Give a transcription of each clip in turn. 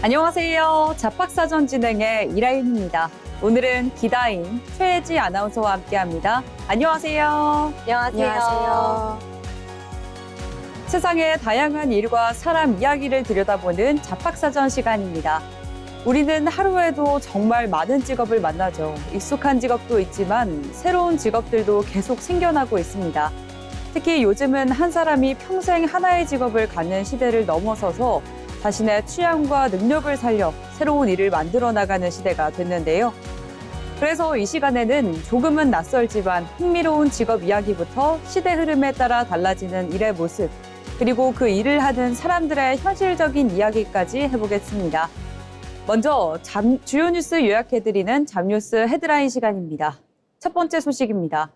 안녕하세요. 잡학사전 진행의 이라인입니다. 오늘은 기다인 최혜지 아나운서와 함께합니다. 안녕하세요. 안녕하세요. 세상의 다양한 일과 사람 이야기를 들여다보는 잡학사전 시간입니다. 우리는 하루에도 정말 많은 직업을 만나죠. 익숙한 직업도 있지만 새로운 직업들도 계속 생겨나고 있습니다. 특히 요즘은 한 사람이 평생 하나의 직업을 갖는 시대를 넘어서서 자신의 취향과 능력을 살려 새로운 일을 만들어 나가는 시대가 됐는데요. 그래서 이 시간에는 조금은 낯설지만 흥미로운 직업 이야기부터 시대 흐름에 따라 달라지는 일의 모습, 그리고 그 일을 하는 사람들의 현실적인 이야기까지 해보겠습니다. 먼저 주요 뉴스 요약해드리는 잡뉴스 헤드라인 시간입니다. 첫 번째 소식입니다.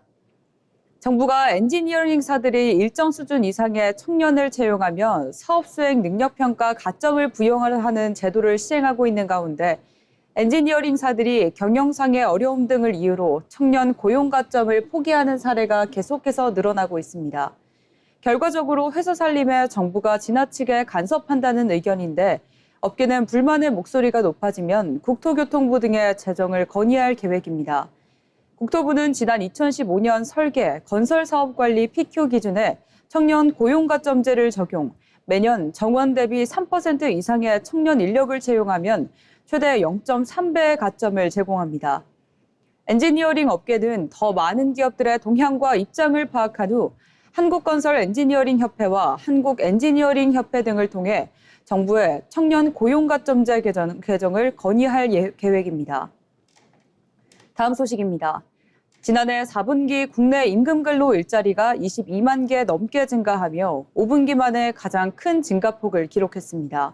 정부가 엔지니어링사들이 일정 수준 이상의 청년을 채용하면 사업 수행 능력 평가 가점을 부여하는 제도를 시행하고 있는 가운데 엔지니어링사들이 경영상의 어려움 등을 이유로 청년 고용 가점을 포기하는 사례가 계속해서 늘어나고 있습니다. 결과적으로 회사 살림에 정부가 지나치게 간섭한다는 의견인데 업계는 불만의 목소리가 높아지면 국토교통부 등의 제정을 건의할 계획입니다. 국토부는 지난 2015년 설계, 건설사업관리 PQ 기준에 청년 고용가점제를 적용, 매년 정원 대비 3% 이상의 청년 인력을 채용하면 최대 0.3배의 가점을 제공합니다. 엔지니어링 업계는 더 많은 기업들의 동향과 입장을 파악한 후 한국건설엔지니어링협회와 한국엔지니어링협회 등을 통해 정부에 청년 고용가점제 개정을 건의할 계획입니다. 다음 소식입니다. 지난해 4분기 국내 임금근로 일자리가 22만 개 넘게 증가하며 5분기 만에 가장 큰 증가폭을 기록했습니다.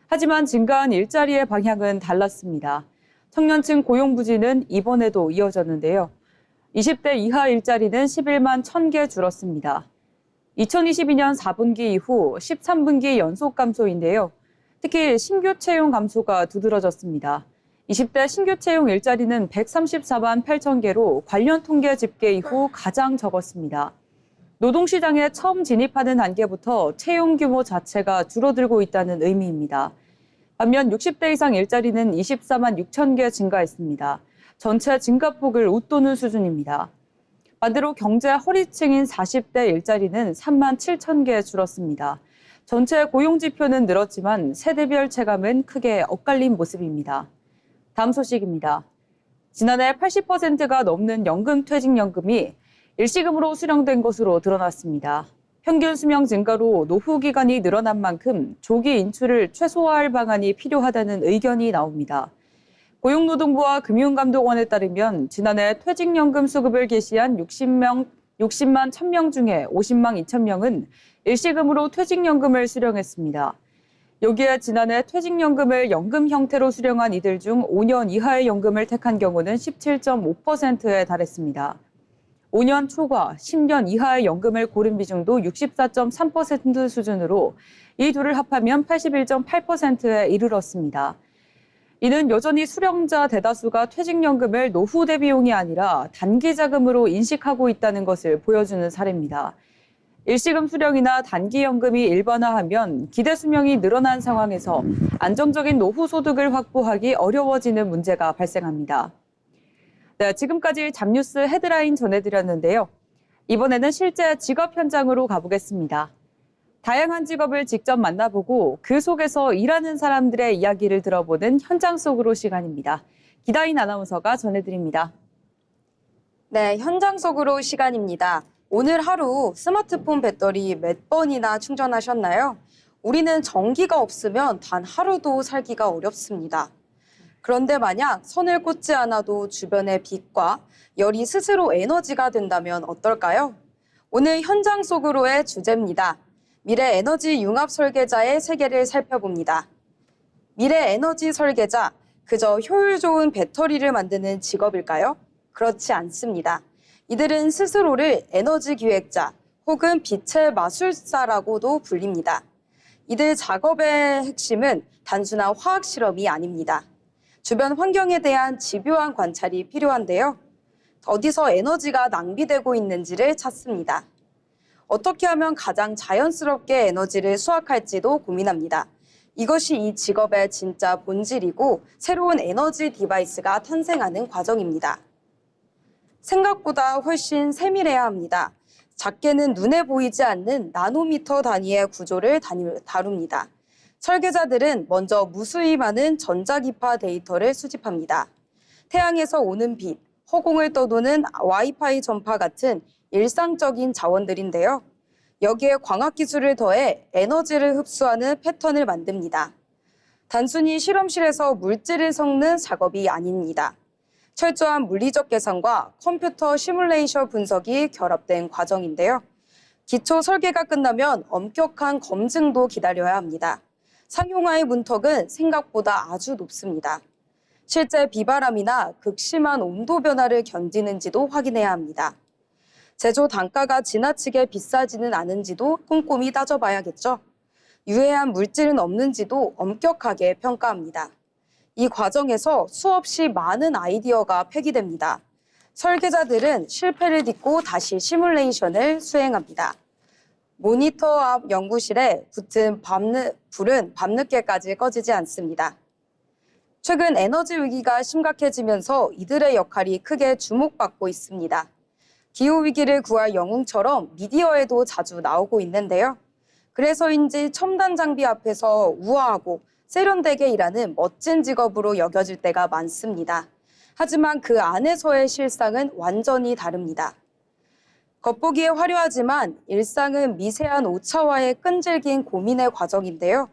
하지만 증가한 일자리의 방향은 달랐습니다. 청년층 고용 부진은 이번에도 이어졌는데요. 20대 이하 일자리는 11만 1,000개 줄었습니다. 2022년 4분기 이후 13분기 연속 감소인데요. 특히 신규 채용 감소가 두드러졌습니다. 20대 신규 채용 일자리는 134만 8천 개로 관련 통계 집계 이후 가장 적었습니다. 노동시장에 처음 진입하는 단계부터 채용 규모 자체가 줄어들고 있다는 의미입니다. 반면 60대 이상 일자리는 24만 6천 개 증가했습니다. 전체 증가폭을 웃도는 수준입니다. 반대로 경제 허리층인 40대 일자리는 3만 7천 개 줄었습니다. 전체 고용 지표는 늘었지만 세대별 체감은 크게 엇갈린 모습입니다. 다음 소식입니다. 지난해 80%가 넘는 연금퇴직연금이 일시금으로 수령된 것으로 드러났습니다. 평균 수명 증가로 노후 기간이 늘어난 만큼 조기 인출을 최소화할 방안이 필요하다는 의견이 나옵니다. 고용노동부와 금융감독원에 따르면 지난해 퇴직연금 수급을 개시한 60만 1,000명 중에 50만 2천 명은 일시금으로 퇴직연금을 수령했습니다. 여기에 지난해 퇴직연금을 연금 형태로 수령한 이들 중 5년 이하의 연금을 택한 경우는 17.5%에 달했습니다. 5년 초과 10년 이하의 연금을 고른 비중도 64.3% 수준으로 이 둘을 합하면 81.8%에 이르렀습니다. 이는 여전히 수령자 대다수가 퇴직연금을 노후 대비용이 아니라 단기 자금으로 인식하고 있다는 것을 보여주는 사례입니다. 일시금 수령이나 단기연금이 일반화하면 기대 수명이 늘어난 상황에서 안정적인 노후 소득을 확보하기 어려워지는 문제가 발생합니다. 네, 지금까지 잡뉴스 헤드라인 전해드렸는데요. 이번에는 실제 직업 현장으로 가보겠습니다. 다양한 직업을 직접 만나보고 그 속에서 일하는 사람들의 이야기를 들어보는 현장 속으로 시간입니다. 기다인 아나운서가 전해드립니다. 네, 현장 속으로 시간입니다. 오늘 하루 스마트폰 배터리 몇 번이나 충전하셨나요? 우리는 전기가 없으면 단 하루도 살기가 어렵습니다. 그런데 만약 선을 꽂지 않아도 주변의 빛과 열이 스스로 에너지가 된다면 어떨까요? 오늘 현장 속으로의 주제입니다. 미래 에너지 융합 설계자의 세계를 살펴봅니다. 미래 에너지 설계자, 그저 효율 좋은 배터리를 만드는 직업일까요? 그렇지 않습니다. 이들은 스스로를 에너지 기획자 혹은 빛의 마술사라고도 불립니다. 이들 작업의 핵심은 단순한 화학 실험이 아닙니다. 주변 환경에 대한 집요한 관찰이 필요한데요. 어디서 에너지가 낭비되고 있는지를 찾습니다. 어떻게 하면 가장 자연스럽게 에너지를 수확할지도 고민합니다. 이것이 이 직업의 진짜 본질이고 새로운 에너지 디바이스가 탄생하는 과정입니다. 생각보다 훨씬 세밀해야 합니다. 작게는 눈에 보이지 않는 나노미터 단위의 구조를 다룹니다. 설계자들은 먼저 무수히 많은 전자기파 데이터를 수집합니다. 태양에서 오는 빛, 허공을 떠도는 와이파이 전파 같은 일상적인 자원들인데요. 여기에 광학기술을 더해 에너지를 흡수하는 패턴을 만듭니다. 단순히 실험실에서 물질을 섞는 작업이 아닙니다. 철저한 물리적 계산과 컴퓨터 시뮬레이션 분석이 결합된 과정인데요. 기초 설계가 끝나면 엄격한 검증도 기다려야 합니다. 상용화의 문턱은 생각보다 아주 높습니다. 실제 비바람이나 극심한 온도 변화를 견디는지도 확인해야 합니다. 제조 단가가 지나치게 비싸지는 않은지도 꼼꼼히 따져봐야겠죠. 유해한 물질은 없는지도 엄격하게 평가합니다. 이 과정에서 수없이 많은 아이디어가 폐기됩니다. 설계자들은 실패를 딛고 다시 시뮬레이션을 수행합니다. 모니터 앞 연구실에 붙은 불은 밤늦게까지 꺼지지 않습니다. 최근 에너지 위기가 심각해지면서 이들의 역할이 크게 주목받고 있습니다. 기후위기를 구할 영웅처럼 미디어에도 자주 나오고 있는데요. 그래서인지 첨단 장비 앞에서 우아하고 세련되게 일하는 멋진 직업으로 여겨질 때가 많습니다. 하지만 그 안에서의 실상은 완전히 다릅니다. 겉보기에 화려하지만 일상은 미세한 오차와의 끈질긴 고민의 과정인데요.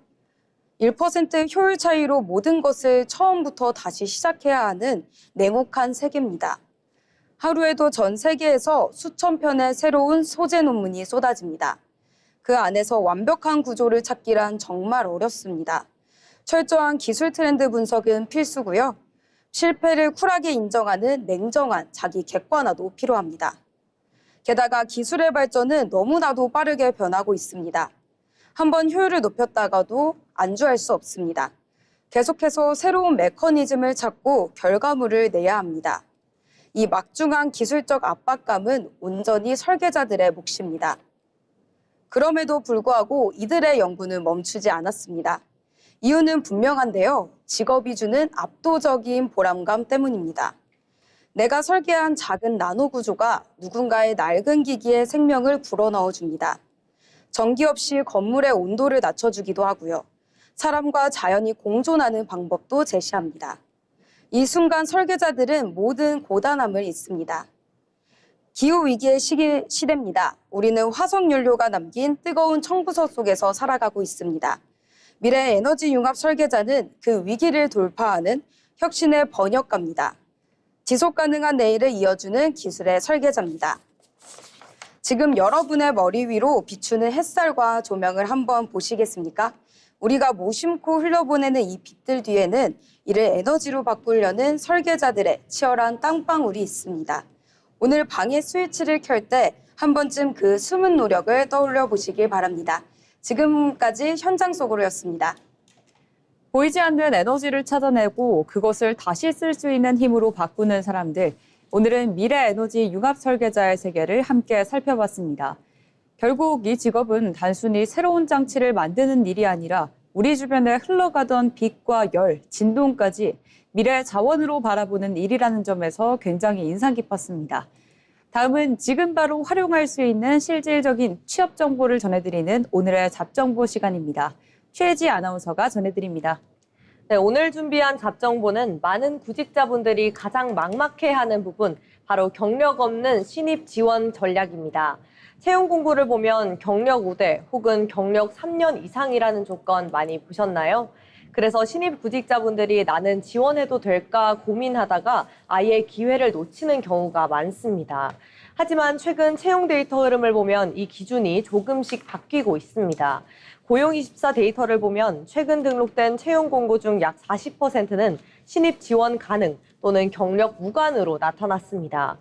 1% 효율 차이로 모든 것을 처음부터 다시 시작해야 하는 냉혹한 세계입니다. 하루에도 전 세계에서 수천 편의 새로운 소재 논문이 쏟아집니다. 그 안에서 완벽한 구조를 찾기란 정말 어렵습니다. 철저한 기술 트렌드 분석은 필수고요. 실패를 쿨하게 인정하는 냉정한 자기 객관화도 필요합니다. 게다가 기술의 발전은 너무나도 빠르게 변하고 있습니다. 한번 효율을 높였다가도 안주할 수 없습니다. 계속해서 새로운 메커니즘을 찾고 결과물을 내야 합니다. 이 막중한 기술적 압박감은 온전히 설계자들의 몫입니다. 그럼에도 불구하고 이들의 연구는 멈추지 않았습니다. 이유는 분명한데요. 직업이 주는 압도적인 보람감 때문입니다. 내가 설계한 작은 나노 구조가 누군가의 낡은 기기에 생명을 불어넣어 줍니다. 전기 없이 건물의 온도를 낮춰주기도 하고요. 사람과 자연이 공존하는 방법도 제시합니다. 이 순간 설계자들은 모든 고단함을 잊습니다. 기후위기의 시대입니다. 우리는 화석연료가 남긴 뜨거운 청부서 속에서 살아가고 있습니다. 미래 에너지 융합 설계자는 그 위기를 돌파하는 혁신의 번역가입니다. 지속 가능한 내일을 이어주는 기술의 설계자입니다. 지금 여러분의 머리 위로 비추는 햇살과 조명을 한번 보시겠습니까? 우리가 무심코 흘려보내는 이 빛들 뒤에는 이를 에너지로 바꾸려는 설계자들의 치열한 땀방울이 있습니다. 오늘 방의 스위치를 켤 때 한 번쯤 그 숨은 노력을 떠올려 보시길 바랍니다. 지금까지 현장 속으로였습니다. 보이지 않는 에너지를 찾아내고 그것을 다시 쓸 수 있는 힘으로 바꾸는 사람들. 오늘은 미래 에너지 융합 설계자의 세계를 함께 살펴봤습니다. 결국 이 직업은 단순히 새로운 장치를 만드는 일이 아니라 우리 주변에 흘러가던 빛과 열, 진동까지 미래 자원으로 바라보는 일이라는 점에서 굉장히 인상 깊었습니다. 다음은 지금 바로 활용할 수 있는 실질적인 취업 정보를 전해드리는 오늘의 잡정보 시간입니다. 최지 아나운서가 전해드립니다. 네, 오늘 준비한 잡정보는 많은 구직자분들이 가장 막막해하는 부분, 바로 경력 없는 신입 지원 전략입니다. 채용 공고를 보면 경력 5대 혹은 경력 3년 이상이라는 조건 많이 보셨나요? 그래서 신입 구직자분들이 나는 지원해도 될까 고민하다가 아예 기회를 놓치는 경우가 많습니다. 하지만 최근 채용 데이터 흐름을 보면 이 기준이 조금씩 바뀌고 있습니다. 고용24 데이터를 보면 최근 등록된 채용 공고 중 약 40%는 신입 지원 가능 또는 경력 무관으로 나타났습니다.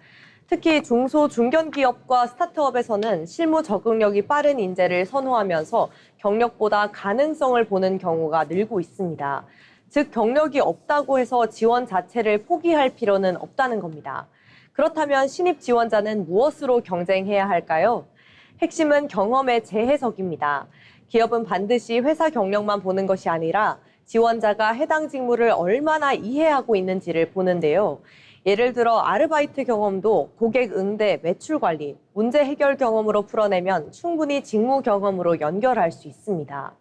특히 중소, 중견기업과 스타트업에서는 실무 적응력이 빠른 인재를 선호하면서 경력보다 가능성을 보는 경우가 늘고 있습니다. 즉, 경력이 없다고 해서 지원 자체를 포기할 필요는 없다는 겁니다. 그렇다면 신입 지원자는 무엇으로 경쟁해야 할까요? 핵심은 경험의 재해석입니다. 기업은 반드시 회사 경력만 보는 것이 아니라 지원자가 해당 직무를 얼마나 이해하고 있는지를 보는데요. 예를 들어 아르바이트 경험도 고객 응대, 매출 관리, 문제 해결 경험으로 풀어내면 충분히 직무 경험으로 연결할 수 있습니다.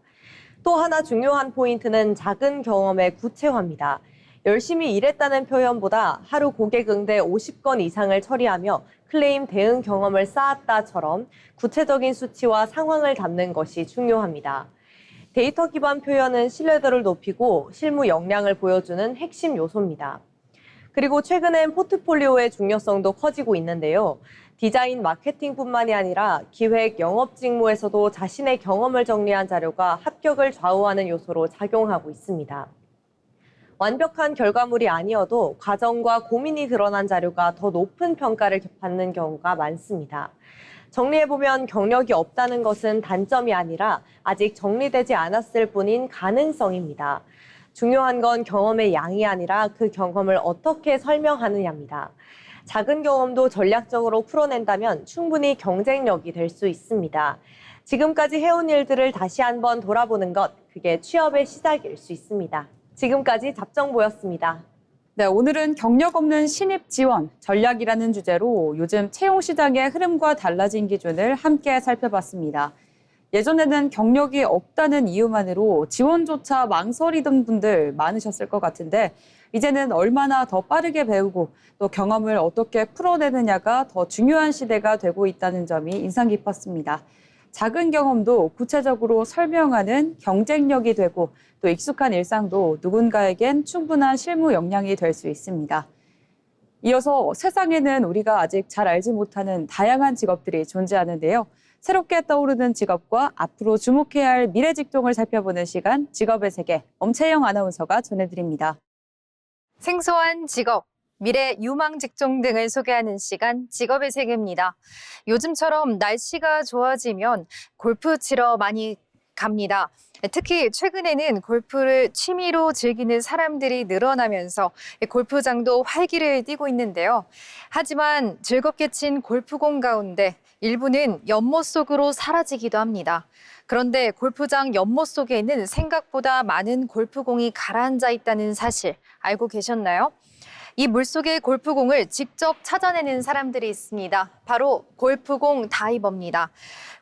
또 하나 중요한 포인트는 작은 경험의 구체화입니다. 열심히 일했다는 표현보다 하루 고객 응대 50건 이상을 처리하며 클레임 대응 경험을 쌓았다처럼 구체적인 수치와 상황을 담는 것이 중요합니다. 데이터 기반 표현은 신뢰도를 높이고 실무 역량을 보여주는 핵심 요소입니다. 그리고 최근엔 포트폴리오의 중요성도 커지고 있는데요. 디자인, 마케팅뿐만이 아니라 기획, 영업 직무에서도 자신의 경험을 정리한 자료가 합격을 좌우하는 요소로 작용하고 있습니다. 완벽한 결과물이 아니어도 과정과 고민이 드러난 자료가 더 높은 평가를 받는 경우가 많습니다. 정리해보면 경력이 없다는 것은 단점이 아니라 아직 정리되지 않았을 뿐인 가능성입니다. 중요한 건 경험의 양이 아니라 그 경험을 어떻게 설명하느냐입니다. 작은 경험도 전략적으로 풀어낸다면 충분히 경쟁력이 될 수 있습니다. 지금까지 해온 일들을 다시 한번 돌아보는 것, 그게 취업의 시작일 수 있습니다. 지금까지 잡정보였습니다. 네, 오늘은 경력 없는 신입 지원 전략이라는 주제로 요즘 채용 시장의 흐름과 달라진 기준을 함께 살펴봤습니다. 예전에는 경력이 없다는 이유만으로 지원조차 망설이던 분들 많으셨을 것 같은데 이제는 얼마나 더 빠르게 배우고 또 경험을 어떻게 풀어내느냐가 더 중요한 시대가 되고 있다는 점이 인상 깊었습니다. 작은 경험도 구체적으로 설명하는 경쟁력이 되고 또 익숙한 일상도 누군가에겐 충분한 실무 역량이 될 수 있습니다. 이어서 세상에는 우리가 아직 잘 알지 못하는 다양한 직업들이 존재하는데요. 새롭게 떠오르는 직업과 앞으로 주목해야 할 미래 직종을 살펴보는 시간, 직업의 세계, 엄채영 아나운서가 전해드립니다. 생소한 직업, 미래 유망 직종 등을 소개하는 시간, 직업의 세계입니다. 요즘처럼 날씨가 좋아지면 골프 치러 많이 갑니다. 특히 최근에는 골프를 취미로 즐기는 사람들이 늘어나면서 골프장도 활기를 띠고 있는데요. 하지만 즐겁게 친 골프공 가운데 일부는 연못 속으로 사라지기도 합니다. 그런데 골프장 연못 속에는 생각보다 많은 골프공이 가라앉아 있다는 사실 알고 계셨나요? 이 물속의 골프공을 직접 찾아내는 사람들이 있습니다. 바로 골프공 다이버입니다.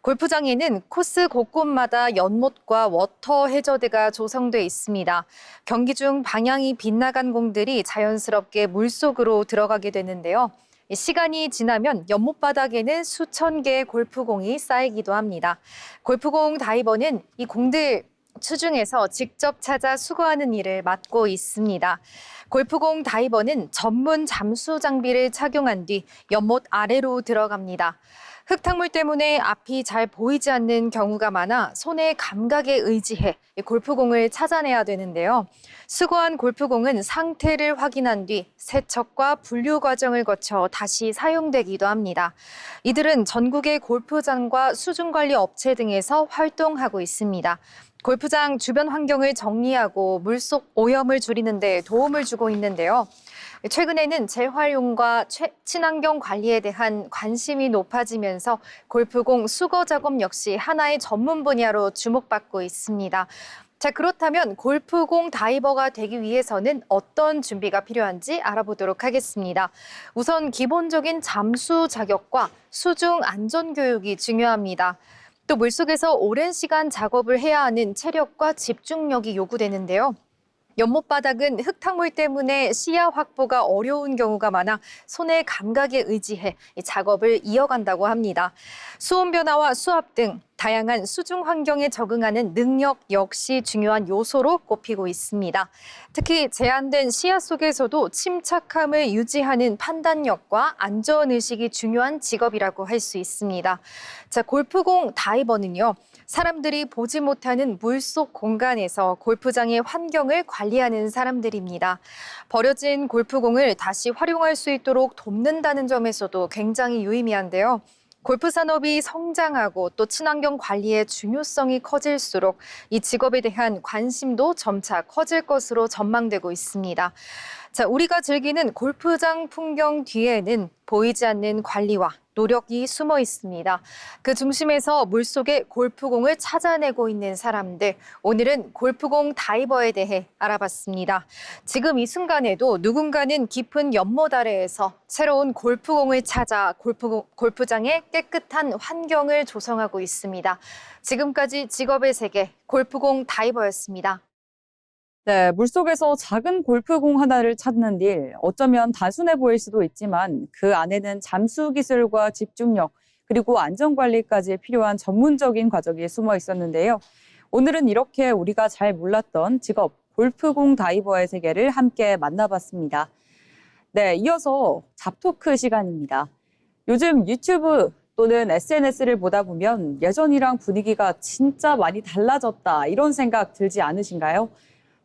골프장에는 코스 곳곳마다 연못과 워터 해저드가 조성돼 있습니다. 경기 중 방향이 빗나간 공들이 자연스럽게 물속으로 들어가게 되는데요. 시간이 지나면 연못 바닥에는 수천 개의 골프공이 쌓이기도 합니다. 골프공 다이버는 이 공들 수중에서 직접 찾아 수거하는 일을 맡고 있습니다. 골프공 다이버는 전문 잠수 장비를 착용한 뒤 연못 아래로 들어갑니다. 흙탕물 때문에 앞이 잘 보이지 않는 경우가 많아 손의 감각에 의지해 골프공을 찾아내야 되는데요. 수거한 골프공은 상태를 확인한 뒤 세척과 분류 과정을 거쳐 다시 사용되기도 합니다. 이들은 전국의 골프장과 수중관리 업체 등에서 활동하고 있습니다. 골프장 주변 환경을 정리하고 물속 오염을 줄이는 데 도움을 주고 있는데요. 최근에는 재활용과 친환경 관리에 대한 관심이 높아지면서 골프공 수거 작업 역시 하나의 전문 분야로 주목받고 있습니다. 자, 그렇다면 골프공 다이버가 되기 위해서는 어떤 준비가 필요한지 알아보도록 하겠습니다. 우선 기본적인 잠수 자격과 수중 안전 교육이 중요합니다. 또 물속에서 오랜 시간 작업을 해야 하는 체력과 집중력이 요구되는데요. 연못 바닥은 흙탕물 때문에 시야 확보가 어려운 경우가 많아 손의 감각에 의지해 작업을 이어간다고 합니다. 수온 변화와 수압 등 다양한 수중 환경에 적응하는 능력 역시 중요한 요소로 꼽히고 있습니다. 특히 제한된 시야 속에서도 침착함을 유지하는 판단력과 안전의식이 중요한 직업이라고 할 수 있습니다. 자, 골프공 다이버는요. 사람들이 보지 못하는 물속 공간에서 골프장의 환경을 관리하는 사람들입니다. 버려진 골프공을 다시 활용할 수 있도록 돕는다는 점에서도 굉장히 유의미한데요. 골프 산업이 성장하고 또 친환경 관리의 중요성이 커질수록 이 직업에 대한 관심도 점차 커질 것으로 전망되고 있습니다. 자, 우리가 즐기는 골프장 풍경 뒤에는 보이지 않는 관리와 또 노력이 숨어 있습니다. 그 중심에서 물속의 골프공을 찾아내고 있는 사람들, 오늘은 골프공 다이버에 대해 알아봤습니다. 지금 이 순간에도 누군가는 깊은 연못 아래에서 새로운 골프공을 찾아 골프장의 깨끗한 환경을 조성하고 있습니다. 지금까지 직업의 세계 골프공 다이버였습니다. 네, 물속에서 작은 골프공 하나를 찾는 일, 어쩌면 단순해 보일 수도 있지만 그 안에는 잠수 기술과 집중력, 그리고 안전관리까지 필요한 전문적인 과정이 숨어 있었는데요. 오늘은 이렇게 우리가 잘 몰랐던 직업, 골프공 다이버의 세계를 함께 만나봤습니다. 네, 이어서 잡토크 시간입니다. 요즘 유튜브 또는 SNS를 보다 보면 예전이랑 분위기가 진짜 많이 달라졌다, 이런 생각 들지 않으신가요?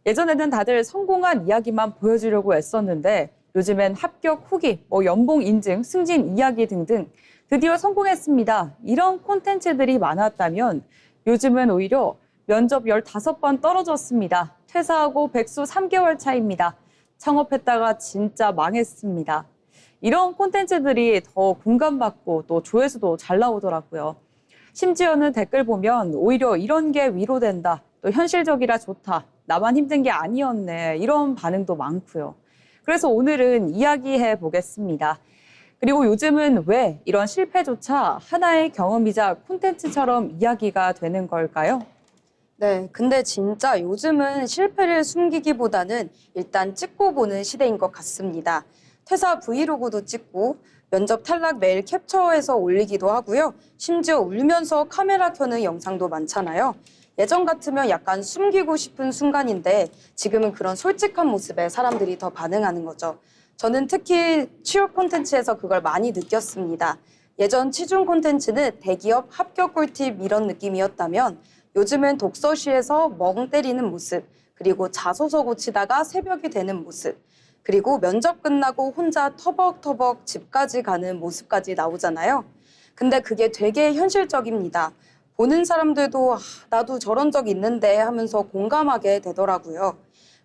예전에는 다들 성공한 이야기만 보여주려고 애썼는데 요즘엔 합격 후기, 연봉 인증, 승진 이야기 등등 드디어 성공했습니다, 이런 콘텐츠들이 많았다면 요즘은 오히려 면접 15번 떨어졌습니다. 퇴사하고 백수 3개월 차입니다. 창업했다가 진짜 망했습니다. 이런 콘텐츠들이 더 공감받고 또 조회수도 잘 나오더라고요. 심지어는 댓글 보면 오히려 이런 게 위로된다, 또 현실적이라 좋다, 나만 힘든 게 아니었네, 이런 반응도 많고요. 그래서 오늘은 이야기해 보겠습니다. 그리고 요즘은 왜 이런 실패조차 하나의 경험이자 콘텐츠처럼 이야기가 되는 걸까요? 네, 근데 진짜 요즘은 실패를 숨기기보다는 일단 찍고 보는 시대인 것 같습니다. 퇴사 브이로그도 찍고 면접 탈락 메일 캡처해서 올리기도 하고요. 심지어 울면서 카메라 켜는 영상도 많잖아요. 예전 같으면 약간 숨기고 싶은 순간인데 지금은 그런 솔직한 모습에 사람들이 더 반응하는 거죠. 저는 특히 취업 콘텐츠에서 그걸 많이 느꼈습니다. 예전 취준 콘텐츠는 대기업 합격 꿀팁 이런 느낌이었다면 요즘은 독서실에서 멍 때리는 모습, 그리고 자소서 고치다가 새벽이 되는 모습, 그리고 면접 끝나고 혼자 터벅터벅 집까지 가는 모습까지 나오잖아요. 근데 그게 되게 현실적입니다. 보는 사람들도 나도 저런 적 있는데 하면서 공감하게 되더라고요.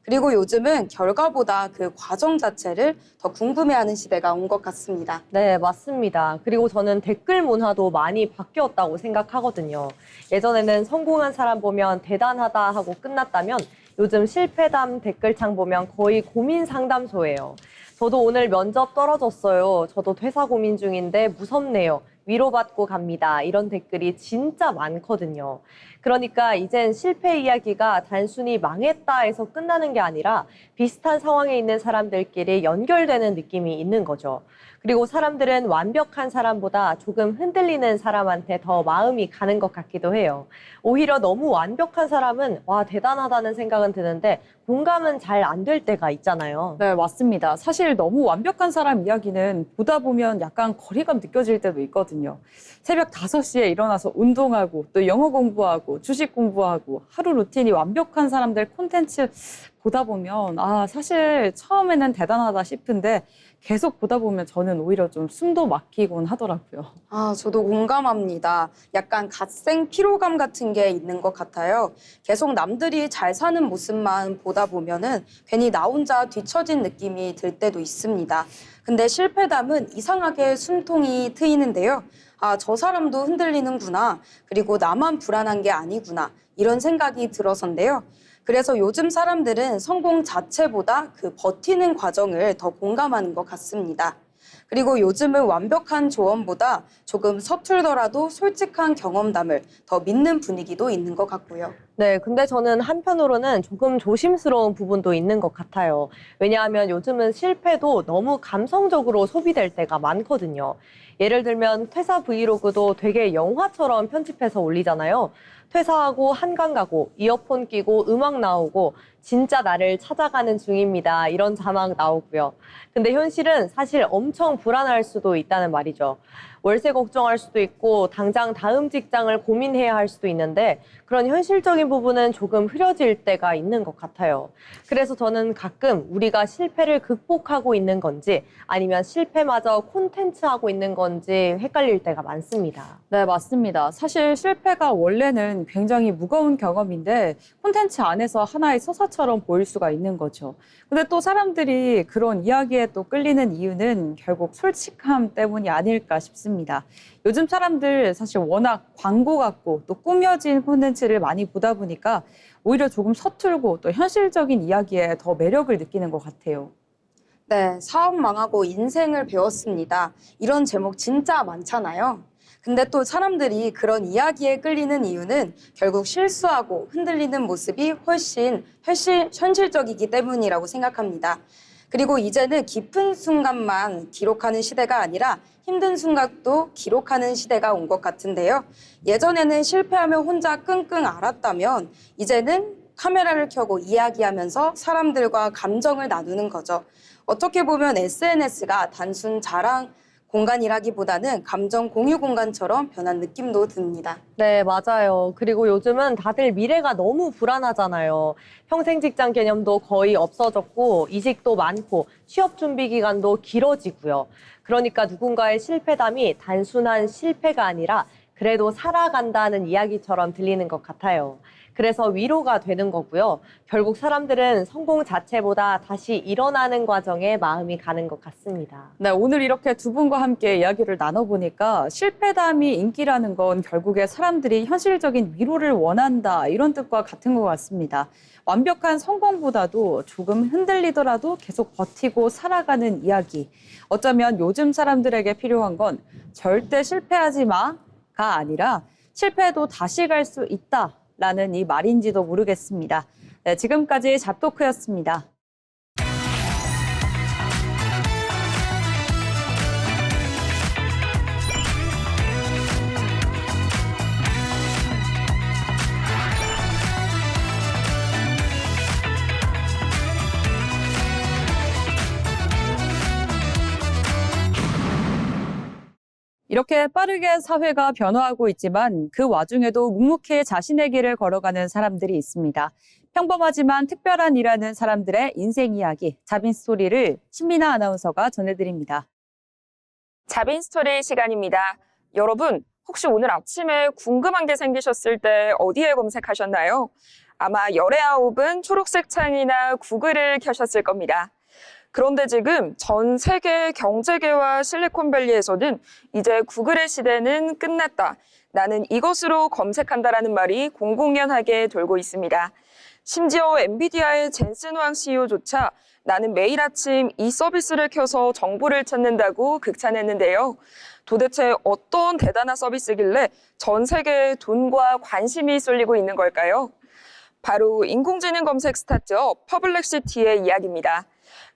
그리고 요즘은 결과보다 그 과정 자체를 더 궁금해하는 시대가 온 것 같습니다. 네, 맞습니다. 그리고 저는 댓글 문화도 많이 바뀌었다고 생각하거든요. 예전에는 성공한 사람 보면 대단하다 하고 끝났다면 요즘 실패담 댓글창 보면 거의 고민 상담소예요. 저도 오늘 면접 떨어졌어요. 저도 퇴사 고민 중인데 무섭네요. 위로받고 갑니다. 이런 댓글이 진짜 많거든요. 그러니까 이젠 실패 이야기가 단순히 망했다 해서 끝나는 게 아니라 비슷한 상황에 있는 사람들끼리 연결되는 느낌이 있는 거죠. 그리고 사람들은 완벽한 사람보다 조금 흔들리는 사람한테 더 마음이 가는 것 같기도 해요. 오히려 너무 완벽한 사람은 와, 대단하다는 생각은 드는데 공감은 잘 안 될 때가 있잖아요. 네, 맞습니다. 사실 너무 완벽한 사람 이야기는 보다 보면 약간 거리감 느껴질 때도 있거든요. 새벽 5시에 일어나서 운동하고 또 영어 공부하고 주식 공부하고 하루 루틴이 완벽한 사람들 콘텐츠 보다 보면 사실 처음에는 대단하다 싶은데 계속 보다 보면 저는 오히려 좀 숨도 막히곤 하더라고요. 저도 공감합니다. 약간 갓생 피로감 같은 게 있는 것 같아요. 계속 남들이 잘 사는 모습만 보다 보면은 괜히 나 혼자 뒤처진 느낌이 들 때도 있습니다. 근데 실패담은 이상하게 숨통이 트이는데요. 저 사람도 흔들리는구나. 그리고 나만 불안한 게 아니구나. 이런 생각이 들어서인데요. 그래서 요즘 사람들은 성공 자체보다 그 버티는 과정을 더 공감하는 것 같습니다. 그리고 요즘은 완벽한 조언보다 조금 서툴더라도 솔직한 경험담을 더 믿는 분위기도 있는 것 같고요. 네, 근데 저는 한편으로는 조금 조심스러운 부분도 있는 것 같아요. 왜냐하면 요즘은 실패도 너무 감성적으로 소비될 때가 많거든요. 예를 들면 퇴사 브이로그도 되게 영화처럼 편집해서 올리잖아요. 퇴사하고 한강 가고 이어폰 끼고 음악 나오고 진짜 나를 찾아가는 중입니다. 이런 자막 나오고요. 근데 현실은 사실 엄청 불안할 수도 있다는 말이죠. 월세 걱정할 수도 있고 당장 다음 직장을 고민해야 할 수도 있는데 그런 현실적인 부분은 조금 흐려질 때가 있는 것 같아요. 그래서 저는 가끔 우리가 실패를 극복하고 있는 건지 아니면 실패마저 콘텐츠하고 있는 건지 헷갈릴 때가 많습니다. 네, 맞습니다. 사실 실패가 원래는 굉장히 무거운 경험인데 콘텐츠 안에서 하나의 서사처럼 보일 수가 있는 거죠. 근데 또 사람들이 그런 이야기에 또 끌리는 이유는 결국 솔직함 때문이 아닐까 싶습니다. 같습니다. 요즘 사람들 사실 워낙 광고 같고 또 꾸며진 콘텐츠를 많이 보다 보니까 오히려 조금 서툴고 또 현실적인 이야기에 더 매력을 느끼는 것 같아요. 네, 사업 망하고 인생을 배웠습니다. 이런 제목 진짜 많잖아요. 근데 또 사람들이 그런 이야기에 끌리는 이유는 결국 실수하고 흔들리는 모습이 훨씬 현실적이기 때문이라고 생각합니다. 그리고 이제는 기쁜 순간만 기록하는 시대가 아니라 힘든 순간도 기록하는 시대가 온 것 같은데요. 예전에는 실패하면 혼자 끙끙 앓았다면 이제는 카메라를 켜고 이야기하면서 사람들과 감정을 나누는 거죠. 어떻게 보면 SNS가 단순 자랑 공간이라기보다는 감정 공유 공간처럼 변한 느낌도 듭니다. 네, 맞아요. 그리고 요즘은 다들 미래가 너무 불안하잖아요. 평생 직장 개념도 거의 없어졌고, 이직도 많고, 취업 준비 기간도 길어지고요. 그러니까 누군가의 실패담이 단순한 실패가 아니라 그래도 살아간다는 이야기처럼 들리는 것 같아요. 그래서 위로가 되는 거고요. 결국 사람들은 성공 자체보다 다시 일어나는 과정에 마음이 가는 것 같습니다. 네, 오늘 이렇게 두 분과 함께 이야기를 나눠보니까 실패담이 인기라는 건 결국에 사람들이 현실적인 위로를 원한다 이런 뜻과 같은 것 같습니다. 완벽한 성공보다도 조금 흔들리더라도 계속 버티고 살아가는 이야기. 어쩌면 요즘 사람들에게 필요한 건 절대 실패하지 마가 아니라 실패해도 다시 갈 수 있다라는 이 말인지도 모르겠습니다. 네, 지금까지 잡토크였습니다. 이렇게 빠르게 사회가 변화하고 있지만 그 와중에도 묵묵히 자신의 길을 걸어가는 사람들이 있습니다. 평범하지만 특별한 일하는 사람들의 인생 이야기, 자빈 스토리를 신민아 아나운서가 전해드립니다. 자빈 스토리 시간입니다. 여러분, 혹시 오늘 아침에 궁금한 게 생기셨을 때 어디에 검색하셨나요? 아마 열의 아홉은 초록색 창이나 구글을 켜셨을 겁니다. 그런데 지금 전 세계 경제계와 실리콘밸리에서는 이제 구글의 시대는 끝났다. 나는 이것으로 검색한다라는 말이 공공연하게 돌고 있습니다. 심지어 엔비디아의 젠슨 왕 CEO조차 나는 매일 아침 이 서비스를 켜서 정보를 찾는다고 극찬했는데요. 도대체 어떤 대단한 서비스길래 전 세계에 돈과 관심이 쏠리고 있는 걸까요? 바로 인공지능 검색 스타트업 퍼블렉시티의 이야기입니다.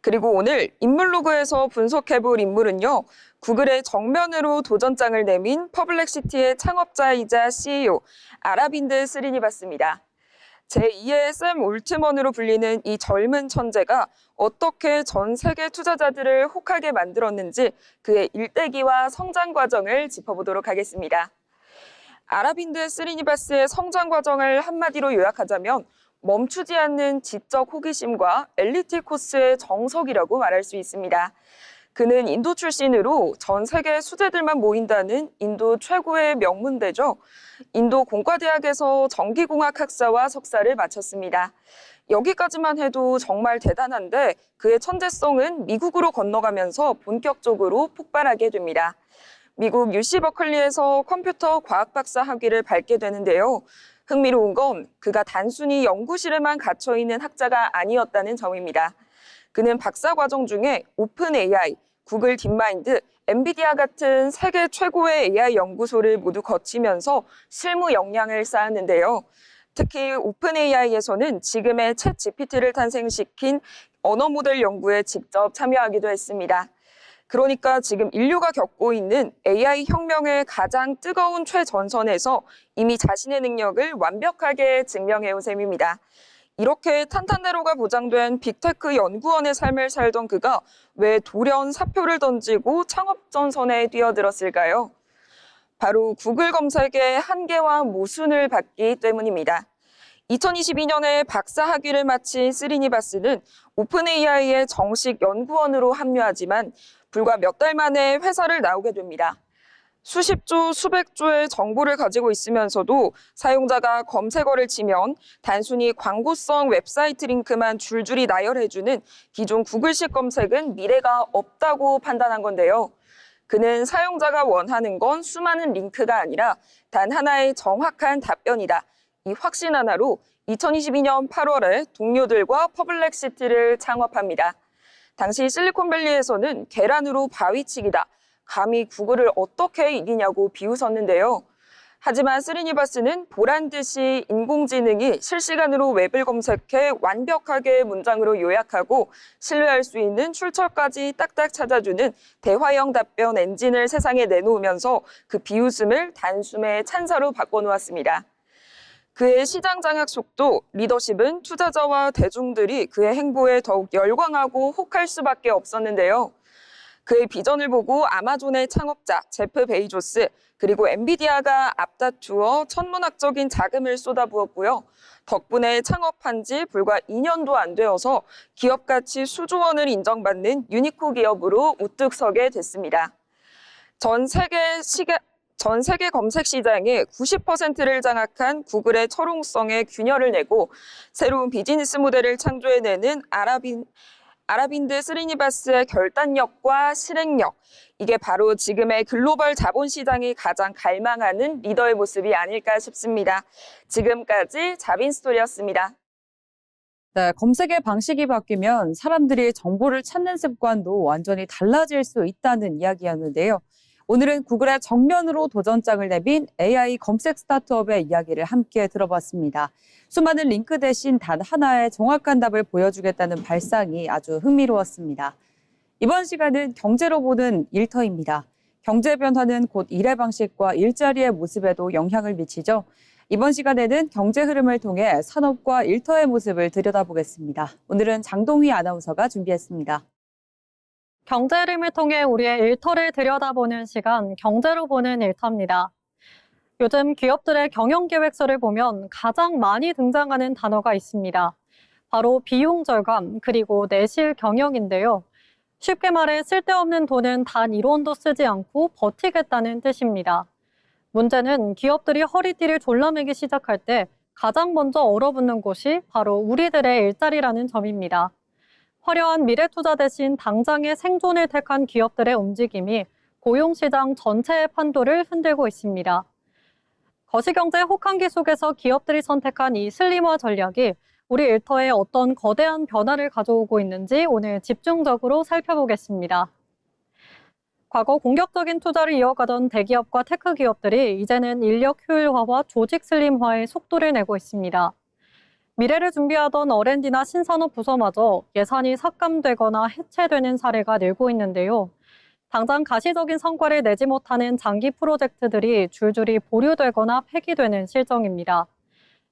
그리고 오늘 인물로그에서 분석해볼 인물은요. 구글의 정면으로 도전장을 내민 퍼블렉시티의 창업자이자 CEO 아라빈드 스리니바스입니다. 제2의 샘 올트먼으로 불리는 이 젊은 천재가 어떻게 전 세계 투자자들을 혹하게 만들었는지 그의 일대기와 성장 과정을 짚어보도록 하겠습니다. 아라빈드 스리니바스의 성장 과정을 한마디로 요약하자면 멈추지 않는 지적 호기심과 엘리트 코스의 정석이라고 말할 수 있습니다. 그는 인도 출신으로 전 세계 수재들만 모인다는 인도 최고의 명문대죠. 인도 공과대학에서 전기공학 학사와 석사를 마쳤습니다. 여기까지만 해도 정말 대단한데 그의 천재성은 미국으로 건너가면서 본격적으로 폭발하게 됩니다. 미국 UC 버클리에서 컴퓨터 과학 박사 학위를 밟게 되는데요. 흥미로운 건 그가 단순히 연구실에만 갇혀있는 학자가 아니었다는 점입니다. 그는 박사 과정 중에 오픈 AI, 구글 딥마인드, 엔비디아 같은 세계 최고의 AI 연구소를 모두 거치면서 실무 역량을 쌓았는데요. 특히 오픈 AI에서는 지금의 챗 GPT를 탄생시킨 언어 모델 연구에 직접 참여하기도 했습니다. 그러니까 지금 인류가 겪고 있는 AI 혁명의 가장 뜨거운 최전선에서 이미 자신의 능력을 완벽하게 증명해온 셈입니다. 이렇게 탄탄대로가 보장된 빅테크 연구원의 삶을 살던 그가 왜 돌연 사표를 던지고 창업전선에 뛰어들었을까요? 바로 구글 검색의 한계와 모순을 받기 때문입니다. 2022년에 박사 학위를 마친 스리니바스는 오픈 AI의 정식 연구원으로 합류하지만 불과 몇 달 만에 회사를 나오게 됩니다. 수십조, 수백조의 정보를 가지고 있으면서도 사용자가 검색어를 치면 단순히 광고성 웹사이트 링크만 줄줄이 나열해주는 기존 구글식 검색은 미래가 없다고 판단한 건데요. 그는 사용자가 원하는 건 수많은 링크가 아니라 단 하나의 정확한 답변이다. 이 확신 하나로 2022년 8월에 동료들과 퍼블렉시티를 창업합니다. 당시 실리콘밸리에서는 계란으로 바위치기다. 감히 구글을 어떻게 이기냐고 비웃었는데요. 하지만 스리니바스는 보란 듯이 인공지능이 실시간으로 웹을 검색해 완벽하게 문장으로 요약하고 신뢰할 수 있는 출처까지 딱딱 찾아주는 대화형 답변 엔진을 세상에 내놓으면서 그 비웃음을 단숨에 찬사로 바꿔놓았습니다. 그의 시장 장악 속도, 리더십은 투자자와 대중들이 그의 행보에 더욱 열광하고 혹할 수밖에 없었는데요. 그의 비전을 보고 아마존의 창업자 제프 베이조스 그리고 엔비디아가 앞다투어 천문학적인 자금을 쏟아부었고요. 덕분에 창업한 지 불과 2년도 안 되어서 기업 가치 수조 원을 인정받는 유니코 기업으로 우뚝 서게 됐습니다. 전 세계 검색 시장의 90%를 장악한 구글의 철옹성에 균열을 내고 새로운 비즈니스 모델을 창조해내는 아라빈드 스리니바스의 결단력과 실행력, 이게 바로 지금의 글로벌 자본시장이 가장 갈망하는 리더의 모습이 아닐까 싶습니다. 지금까지 자빈스토리였습니다. 네, 검색의 방식이 바뀌면 사람들이 정보를 찾는 습관도 완전히 달라질 수 있다는 이야기였는데요. 오늘은 구글의 정면으로 도전장을 내민 AI 검색 스타트업의 이야기를 함께 들어봤습니다. 수많은 링크 대신 단 하나의 정확한 답을 보여주겠다는 발상이 아주 흥미로웠습니다. 이번 시간은 경제로 보는 일터입니다. 경제 변화는 곧 일의 방식과 일자리의 모습에도 영향을 미치죠. 이번 시간에는 경제 흐름을 통해 산업과 일터의 모습을 들여다보겠습니다. 오늘은 장동휘 아나운서가 준비했습니다. 경제 흐름을 통해 우리의 일터를 들여다보는 시간, 경제로 보는 일터입니다. 요즘 기업들의 경영 계획서를 보면 가장 많이 등장하는 단어가 있습니다. 바로 비용 절감, 그리고 내실 경영인데요. 쉽게 말해 쓸데없는 돈은 단 1원도 쓰지 않고 버티겠다는 뜻입니다. 문제는 기업들이 허리띠를 졸라매기 시작할 때 가장 먼저 얼어붙는 곳이 바로 우리들의 일자리라는 점입니다. 화려한 미래 투자 대신 당장의 생존을 택한 기업들의 움직임이 고용시장 전체의 판도를 흔들고 있습니다. 거시경제 혹한기 속에서 기업들이 선택한 이 슬림화 전략이 우리 일터에 어떤 거대한 변화를 가져오고 있는지 오늘 집중적으로 살펴보겠습니다. 과거 공격적인 투자를 이어가던 대기업과 테크 기업들이 이제는 인력 효율화와 조직 슬림화에 속도를 내고 있습니다. 미래를 준비하던 R&D나 신산업 부서마저 예산이 삭감되거나 해체되는 사례가 늘고 있는데요. 당장 가시적인 성과를 내지 못하는 장기 프로젝트들이 줄줄이 보류되거나 폐기되는 실정입니다.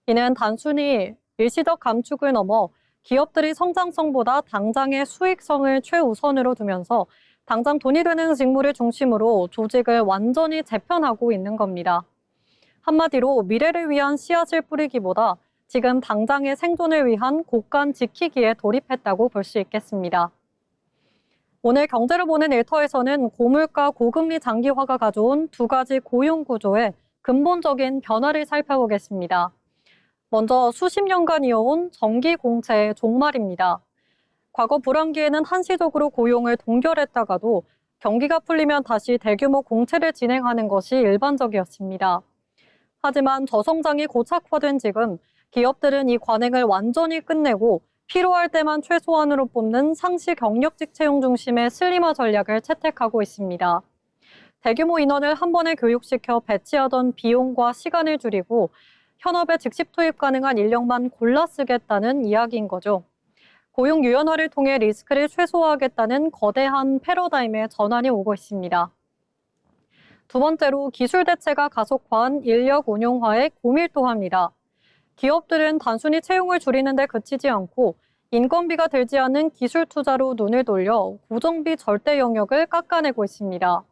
이는 단순히 일시적 감축을 넘어 기업들이 성장성보다 당장의 수익성을 최우선으로 두면서 당장 돈이 되는 직무를 중심으로 조직을 완전히 재편하고 있는 겁니다. 한마디로 미래를 위한 씨앗을 뿌리기보다 지금 당장의 생존을 위한 곳간 지키기에 돌입했다고 볼 수 있겠습니다. 오늘 경제를 보는 일터에서는 고물가 고금리 장기화가 가져온 두 가지 고용 구조의 근본적인 변화를 살펴보겠습니다. 먼저 수십 년간 이어온 정기 공채의 종말입니다. 과거 불황기에는 한시적으로 고용을 동결했다가도 경기가 풀리면 다시 대규모 공채를 진행하는 것이 일반적이었습니다. 하지만 저성장이 고착화된 지금 기업들은 이 관행을 완전히 끝내고 필요할 때만 최소한으로 뽑는 상시 경력직 채용 중심의 슬림화 전략을 채택하고 있습니다. 대규모 인원을 한 번에 교육시켜 배치하던 비용과 시간을 줄이고 현업에 즉시 투입 가능한 인력만 골라 쓰겠다는 이야기인 거죠. 고용 유연화를 통해 리스크를 최소화하겠다는 거대한 패러다임의 전환이 오고 있습니다. 두 번째로 기술 대체가 가속화한 인력 운용화의 고밀도화입니다. 기업들은 단순히 채용을 줄이는 데 그치지 않고 인건비가 들지 않은 기술 투자로 눈을 돌려 고정비 절대 영역을 깎아내고 있습니다.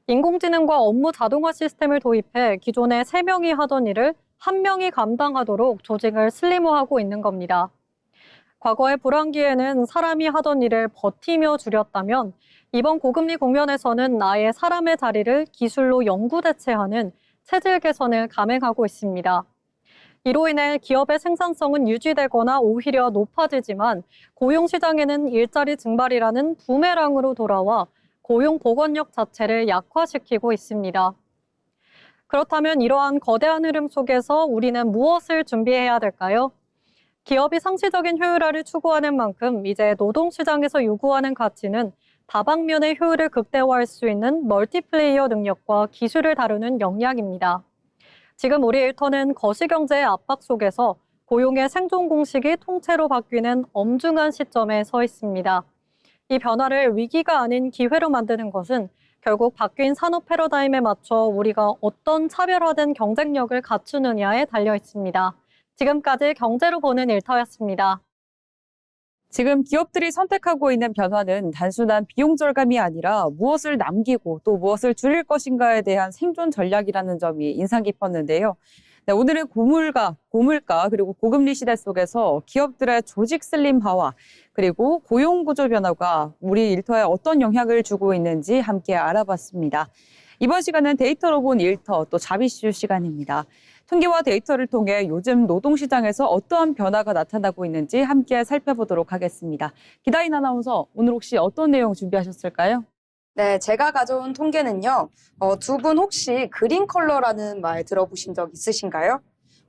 인공지능과 업무 자동화 시스템을 도입해 기존에 3명이 하던 일을 1명이 감당하도록 조직을 슬림화하고 있는 겁니다. 과거의 불황기에는 사람이 하던 일을 버티며 줄였다면 이번 고금리 국면에서는 아예 사람의 자리를 기술로 영구 대체하는 체질 개선을 감행하고 있습니다. 이로 인해 기업의 생산성은 유지되거나 오히려 높아지지만 고용시장에는 일자리 증발이라는 부메랑으로 돌아와 고용 복원력 자체를 약화시키고 있습니다. 그렇다면 이러한 거대한 흐름 속에서 우리는 무엇을 준비해야 될까요? 기업이 상시적인 효율화를 추구하는 만큼 이제 노동시장에서 요구하는 가치는 다방면의 효율을 극대화할 수 있는 멀티플레이어 능력과 기술을 다루는 역량입니다. 지금 우리 일터는 거시경제의 압박 속에서 고용의 생존 공식이 통째로 바뀌는 엄중한 시점에 서 있습니다. 이 변화를 위기가 아닌 기회로 만드는 것은 결국 바뀐 산업 패러다임에 맞춰 우리가 어떤 차별화된 경쟁력을 갖추느냐에 달려 있습니다. 지금까지 경제로 보는 일터였습니다. 지금 기업들이 선택하고 있는 변화는 단순한 비용 절감이 아니라 무엇을 남기고 또 무엇을 줄일 것인가에 대한 생존 전략이라는 점이 인상 깊었는데요. 네, 오늘은 고물가 그리고 고금리 시대 속에서 기업들의 조직 슬림화와 그리고 고용 구조 변화가 우리 일터에 어떤 영향을 주고 있는지 함께 알아봤습니다. 이번 시간은 데이터로 본 일터 또 잡이슈 시간입니다. 통계와 데이터를 통해 요즘 노동시장에서 어떠한 변화가 나타나고 있는지 함께 살펴보도록 하겠습니다. 기다인 아나운서, 오늘 혹시 어떤 내용 준비하셨을까요? 네, 제가 가져온 통계는요. 두 분 혹시 그린 컬러라는 말 들어보신 적 있으신가요?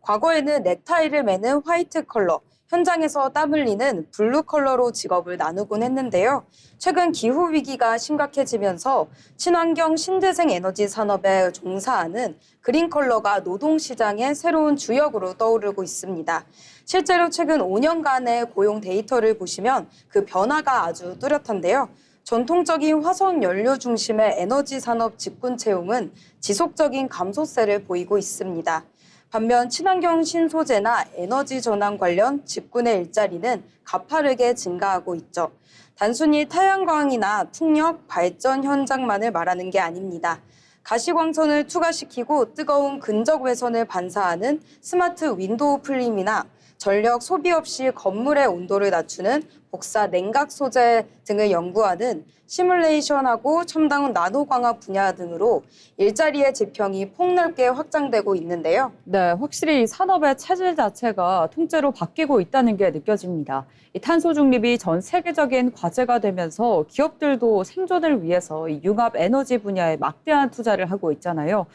과거에는 넥타이를 매는 화이트 컬러, 현장에서 땀 흘리는 블루 컬러로 직업을 나누곤 했는데요. 최근 기후 위기가 심각해지면서 친환경 신재생 에너지 산업에 종사하는 그린 컬러가 노동시장의 새로운 주역으로 떠오르고 있습니다. 실제로 최근 5년간의 고용 데이터를 보시면 그 변화가 아주 뚜렷한데요. 전통적인 화석 연료 중심의 에너지 산업 직군 채용은 지속적인 감소세를 보이고 있습니다. 반면 친환경 신소재나 에너지 전환 관련 직군의 일자리는 가파르게 증가하고 있죠. 단순히 태양광이나 풍력, 발전 현장만을 말하는 게 아닙니다. 가시광선을 투과시키고 뜨거운 근적 외선을 반사하는 스마트 윈도우 플림이나 전력 소비 없이 건물의 온도를 낮추는 복사 냉각 소재 등을 연구하는 시뮬레이션하고 첨단 나노광학 분야 등으로 일자리의 지평이 폭넓게 확장되고 있는데요. 네, 확실히 이 산업의 체질 자체가 통째로 바뀌고 있다는 게 느껴집니다. 이 탄소 중립이 전 세계적인 과제가 되면서 기업들도 생존을 위해서 이 융합 에너지 분야에 막대한 투자를 하고 있잖아요.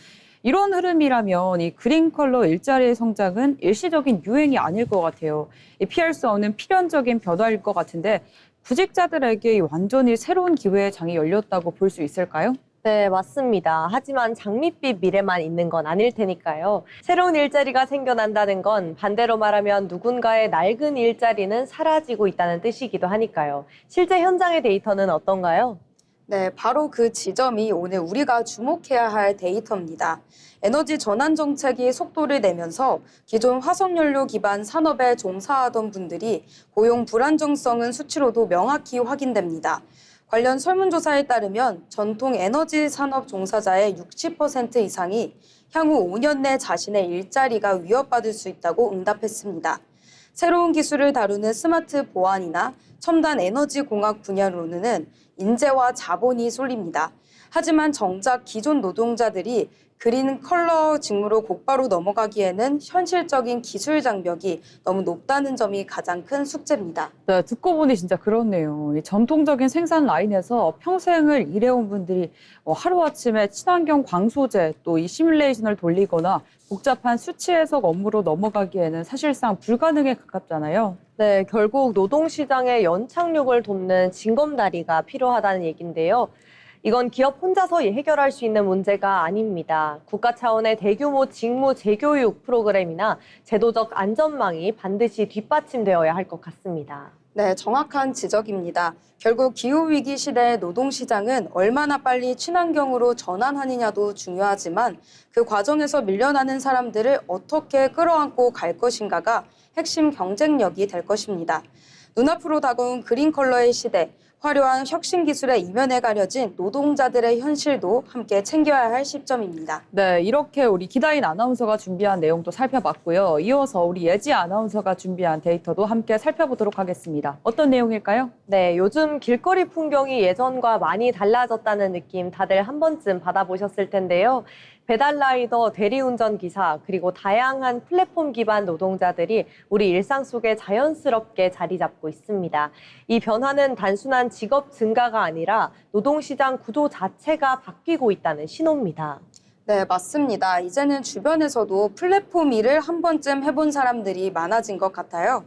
이런 흐름이라면 이 그린 컬러 일자리의 성장은 일시적인 유행이 아닐 것 같아요. 피할 수 없는 필연적인 변화일 것 같은데 구직자들에게 완전히 새로운 기회의 장이 열렸다고 볼 수 있을까요? 네, 맞습니다. 하지만 장밋빛 미래만 있는 건 아닐 테니까요. 새로운 일자리가 생겨난다는 건 반대로 말하면 누군가의 낡은 일자리는 사라지고 있다는 뜻이기도 하니까요. 실제 현장의 데이터는 어떤가요? 네, 바로 그 지점이 오늘 우리가 주목해야 할 데이터입니다. 에너지 전환 정책이 속도를 내면서 기존 화석연료 기반 산업에 종사하던 분들이 고용 불안정성은 수치로도 명확히 확인됩니다. 관련 설문조사에 따르면 전통 에너지 산업 종사자의 60% 이상이 향후 5년 내 자신의 일자리가 위협받을 수 있다고 응답했습니다. 새로운 기술을 다루는 스마트 보안이나 첨단 에너지 공학 분야로는 인재와 자본이 쏠립니다. 하지만 정작 기존 노동자들이 그린 컬러 직무로 곧바로 넘어가기에는 현실적인 기술 장벽이 너무 높다는 점이 가장 큰 숙제입니다. 네, 듣고 보니 진짜 그렇네요. 이 전통적인 생산 라인에서 평생을 일해온 분들이 하루아침에 친환경 광소재 또 이 시뮬레이션을 돌리거나 복잡한 수치 해석 업무로 넘어가기에는 사실상 불가능에 가깝잖아요. 네, 결국 노동시장의 연착륙을 돕는 징검다리가 필요하다는 얘기인데요. 이건 기업 혼자서 해결할 수 있는 문제가 아닙니다. 국가 차원의 대규모 직무 재교육 프로그램이나 제도적 안전망이 반드시 뒷받침되어야 할 것 같습니다. 네, 정확한 지적입니다. 결국 기후위기 시대의 노동시장은 얼마나 빨리 친환경으로 전환하느냐도 중요하지만 그 과정에서 밀려나는 사람들을 어떻게 끌어안고 갈 것인가가 핵심 경쟁력이 될 것입니다. 눈앞으로 다가온 그린 컬러의 시대, 화려한 혁신 기술의 이면에 가려진 노동자들의 현실도 함께 챙겨야 할 시점입니다. 네, 이렇게 우리 기다인 아나운서가 준비한 내용도 살펴봤고요. 이어서 우리 예지 아나운서가 준비한 데이터도 함께 살펴보도록 하겠습니다. 어떤 내용일까요? 네, 요즘 길거리 풍경이 예전과 많이 달라졌다는 느낌 다들 한 번쯤 받아보셨을 텐데요. 배달라이더, 대리운전 기사, 그리고 다양한 플랫폼 기반 노동자들이 우리 일상 속에 자연스럽게 자리 잡고 있습니다. 이 변화는 단순한 직업 증가가 아니라 노동시장 구조 자체가 바뀌고 있다는 신호입니다. 네, 맞습니다. 이제는 주변에서도 플랫폼 일을 한 번쯤 해본 사람들이 많아진 것 같아요.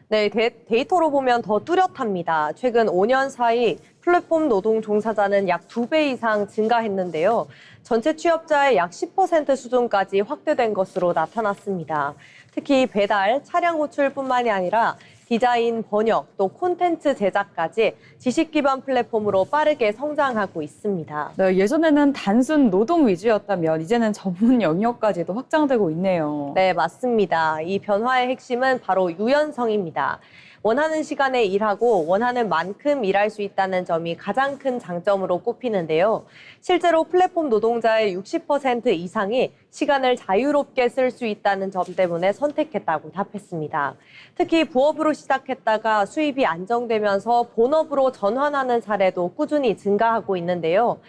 네, 데이터로 보면 더 뚜렷합니다. 최근 5년 사이 플랫폼 노동 종사자는 약 2배 이상 증가했는데요. 전체 취업자의 약 10% 수준까지 확대된 것으로 나타났습니다. 특히 배달, 차량 호출뿐만이 아니라 디자인, 번역, 또 콘텐츠 제작까지 지식 기반 플랫폼으로 빠르게 성장하고 있습니다. 네, 예전에는 단순 노동 위주였다면 이제는 전문 영역까지도 확장되고 있네요. 네, 맞습니다. 이 변화의 핵심은 바로 유연성입니다. 원하는 시간에 일하고 원하는 만큼 일할 수 있다는 점이 가장 큰 장점으로 꼽히는데요. 실제로 플랫폼 노동자의 60% 이상이 시간을 자유롭게 쓸 수 있다는 점 때문에 선택했다고 답했습니다. 특히 부업으로 시작했다가 수입이 안정되면서 본업으로 전환하는 사례도 꾸준히 증가하고 있는데요.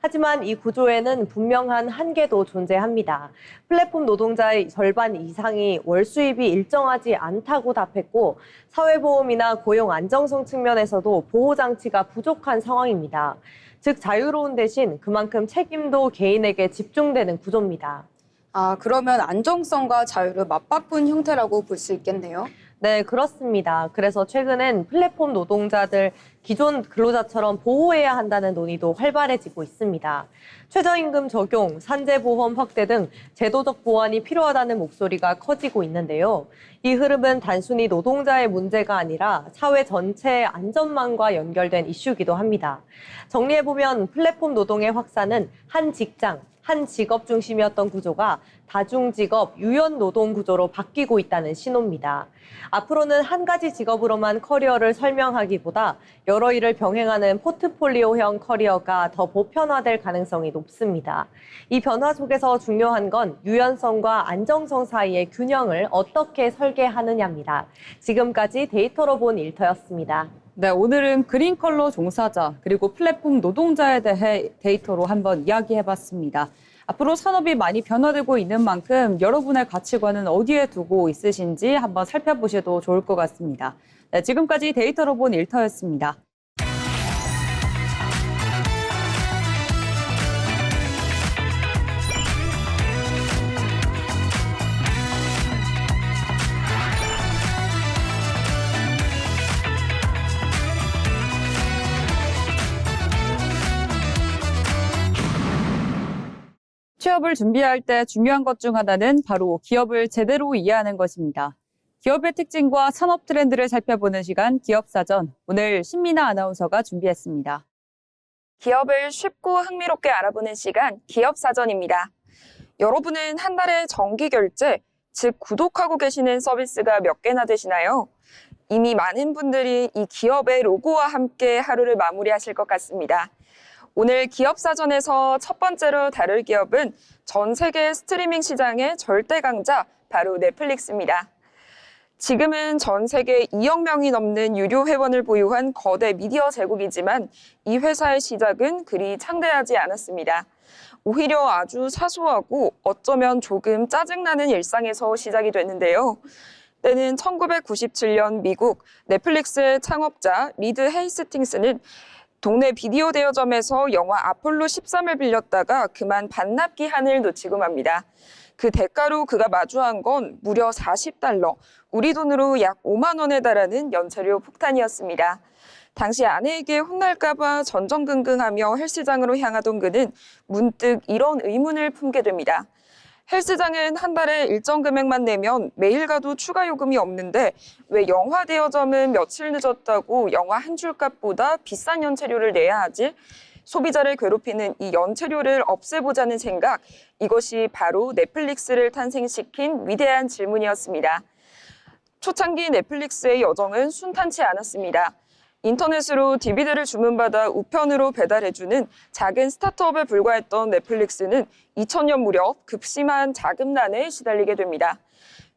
하지만 이 구조에는 분명한 한계도 존재합니다. 플랫폼 노동자의 절반 이상이 월 수입이 일정하지 않다고 답했고 사회보험이나 고용 안정성 측면에서도 보호장치가 부족한 상황입니다. 즉 자유로운 대신 그만큼 책임도 개인에게 집중되는 구조입니다. 그러면 안정성과 자유를 맞바꾼 형태라고 볼 수 있겠네요. 네, 그렇습니다. 그래서 최근엔 플랫폼 노동자들 기존 근로자처럼 보호해야 한다는 논의도 활발해지고 있습니다. 최저임금 적용, 산재보험 확대 등 제도적 보완이 필요하다는 목소리가 커지고 있는데요. 이 흐름은 단순히 노동자의 문제가 아니라 사회 전체의 안전망과 연결된 이슈이기도 합니다. 정리해보면 플랫폼 노동의 확산은 한 직장, 한 직업 중심이었던 구조가 다중직업, 유연노동 구조로 바뀌고 있다는 신호입니다. 앞으로는 한 가지 직업으로만 커리어를 설명하기보다 여러 일을 병행하는 포트폴리오형 커리어가 더 보편화될 가능성이 높습니다. 이 변화 속에서 중요한 건 유연성과 안정성 사이의 균형을 어떻게 설계하느냐입니다. 지금까지 데이터로 본 일터였습니다. 네, 오늘은 그린컬러 종사자 그리고 플랫폼 노동자에 대해 데이터로 한번 이야기해봤습니다. 앞으로 산업이 많이 변화되고 있는 만큼 여러분의 가치관은 어디에 두고 있으신지 한번 살펴보셔도 좋을 것 같습니다. 네, 지금까지 데이터로 본 일터였습니다. 취업을 준비할 때 중요한 것 중 하나는 바로 기업을 제대로 이해하는 것입니다. 기업의 특징과 산업 트렌드를 살펴보는 시간 기업사전, 오늘 신민아 아나운서가 준비했습니다. 기업을 쉽고 흥미롭게 알아보는 시간 기업사전입니다. 여러분은 한 달에 정기 결제, 즉 구독하고 계시는 서비스가 몇 개나 되시나요? 이미 많은 분들이 이 기업의 로고와 함께 하루를 마무리하실 것 같습니다. 오늘 기업사전에서 첫 번째로 다룰 기업은 전 세계 스트리밍 시장의 절대 강자, 바로 넷플릭스입니다. 지금은 전 세계 2억 명이 넘는 유료 회원을 보유한 거대 미디어 제국이지만 이 회사의 시작은 그리 창대하지 않았습니다. 오히려 아주 사소하고 어쩌면 조금 짜증나는 일상에서 시작이 됐는데요. 때는 1997년 미국 넷플릭스의 창업자 리드 헤이스팅스는 동네 비디오 대여점에서 영화 아폴로 13을 빌렸다가 그만 반납 기한을 놓치고 맙니다. 그 대가로 그가 마주한 건 무려 $40, 우리 돈으로 약 5만 원에 달하는 연체료 폭탄이었습니다. 당시 아내에게 혼날까 봐 전전긍긍하며 헬스장으로 향하던 그는 문득 이런 의문을 품게 됩니다. 헬스장은 한 달에 일정 금액만 내면 매일 가도 추가 요금이 없는데 왜 영화 대여점은 며칠 늦었다고 영화 한 줄 값보다 비싼 연체료를 내야 하지? 소비자를 괴롭히는 이 연체료를 없애보자는 생각, 이것이 바로 넷플릭스를 탄생시킨 위대한 질문이었습니다. 초창기 넷플릭스의 여정은 순탄치 않았습니다. 인터넷으로 DVD를 주문받아 우편으로 배달해주는 작은 스타트업에 불과했던 넷플릭스는 2000년 무렵 급심한 자금난에 시달리게 됩니다.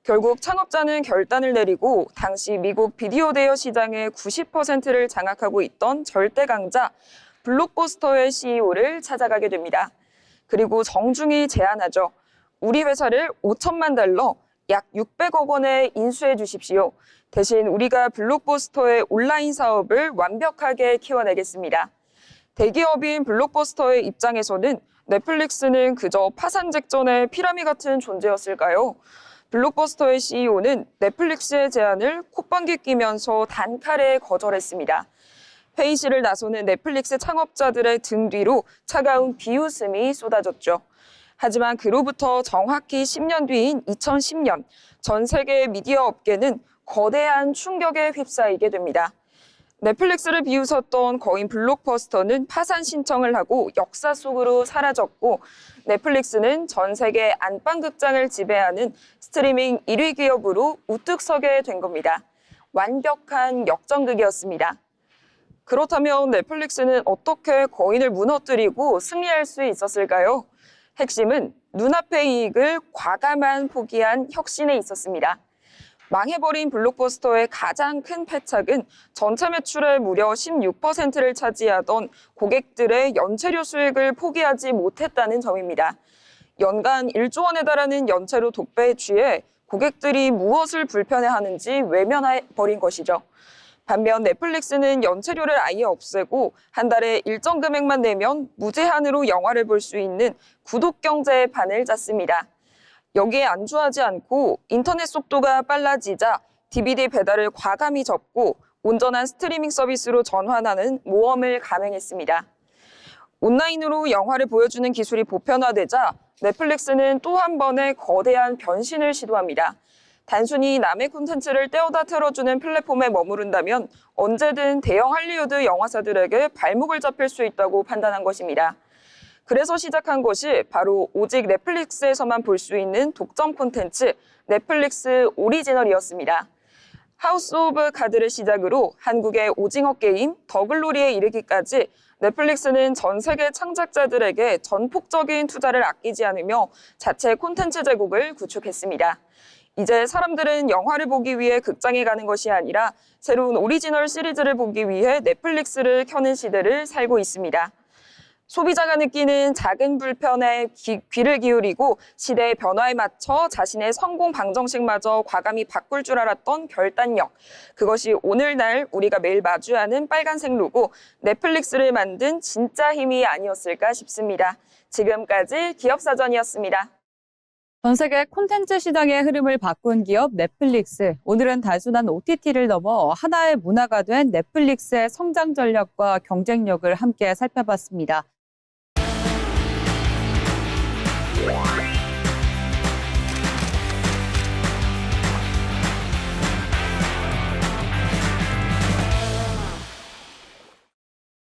결국 창업자는 결단을 내리고 당시 미국 비디오 대여 시장의 90%를 장악하고 있던 절대 강자 블록버스터의 CEO를 찾아가게 됩니다. 그리고 정중히 제안하죠. 우리 회사를 5천만 달러, 약 600억 원에 인수해 주십시오. 대신 우리가 블록버스터의 온라인 사업을 완벽하게 키워내겠습니다. 대기업인 블록버스터의 입장에서는 넷플릭스는 그저 파산 직전의 피라미 같은 존재였을까요? 블록버스터의 CEO는 넷플릭스의 제안을 콧방귀 끼면서 단칼에 거절했습니다. 회의실을 나서는 넷플릭스 창업자들의 등 뒤로 차가운 비웃음이 쏟아졌죠. 하지만 그로부터 정확히 10년 뒤인 2010년, 전 세계 미디어 업계는 거대한 충격에 휩싸이게 됩니다. 넷플릭스를 비웃었던 거인 블록버스터는 파산 신청을 하고 역사 속으로 사라졌고, 넷플릭스는 전 세계 안방극장을 지배하는 스트리밍 1위 기업으로 우뚝 서게 된 겁니다. 완벽한 역전극이었습니다. 그렇다면 넷플릭스는 어떻게 거인을 무너뜨리고 승리할 수 있었을까요? 핵심은 눈앞의 이익을 과감한 포기한 혁신에 있었습니다. 망해버린 블록버스터의 가장 큰 패착은 전체 매출의 무려 16%를 차지하던 고객들의 연체료 수익을 포기하지 못했다는 점입니다. 연간 1조 원에 달하는 연체료 독배에 취해 고객들이 무엇을 불편해하는지 외면해버린 것이죠. 반면 넷플릭스는 연체료를 아예 없애고 한 달에 일정 금액만 내면 무제한으로 영화를 볼 수 있는 구독 경제의 판을 짰습니다. 여기에 안주하지 않고 인터넷 속도가 빨라지자 DVD 배달을 과감히 접고 온전한 스트리밍 서비스로 전환하는 모험을 감행했습니다. 온라인으로 영화를 보여주는 기술이 보편화되자 넷플릭스는 또 한 번의 거대한 변신을 시도합니다. 단순히 남의 콘텐츠를 떼어다 틀어주는 플랫폼에 머무른다면 언제든 대형 할리우드 영화사들에게 발목을 잡힐 수 있다고 판단한 것입니다. 그래서 시작한 것이 바로 오직 넷플릭스에서만 볼 수 있는 독점 콘텐츠 넷플릭스 오리지널이었습니다. 하우스 오브 카드를 시작으로 한국의 오징어 게임, 더글로리에 이르기까지 넷플릭스는 전 세계 창작자들에게 전폭적인 투자를 아끼지 않으며 자체 콘텐츠 제국을 구축했습니다. 이제 사람들은 영화를 보기 위해 극장에 가는 것이 아니라 새로운 오리지널 시리즈를 보기 위해 넷플릭스를 켜는 시대를 살고 있습니다. 소비자가 느끼는 작은 불편에 귀를 기울이고 시대의 변화에 맞춰 자신의 성공 방정식마저 과감히 바꿀 줄 알았던 결단력. 그것이 오늘날 우리가 매일 마주하는 빨간색 로고 넷플릭스를 만든 진짜 힘이 아니었을까 싶습니다. 지금까지 기업사전이었습니다. 전 세계 콘텐츠 시장의 흐름을 바꾼 기업 넷플릭스. 오늘은 단순한 OTT를 넘어 하나의 문화가 된 넷플릭스의 성장 전략과 경쟁력을 함께 살펴봤습니다.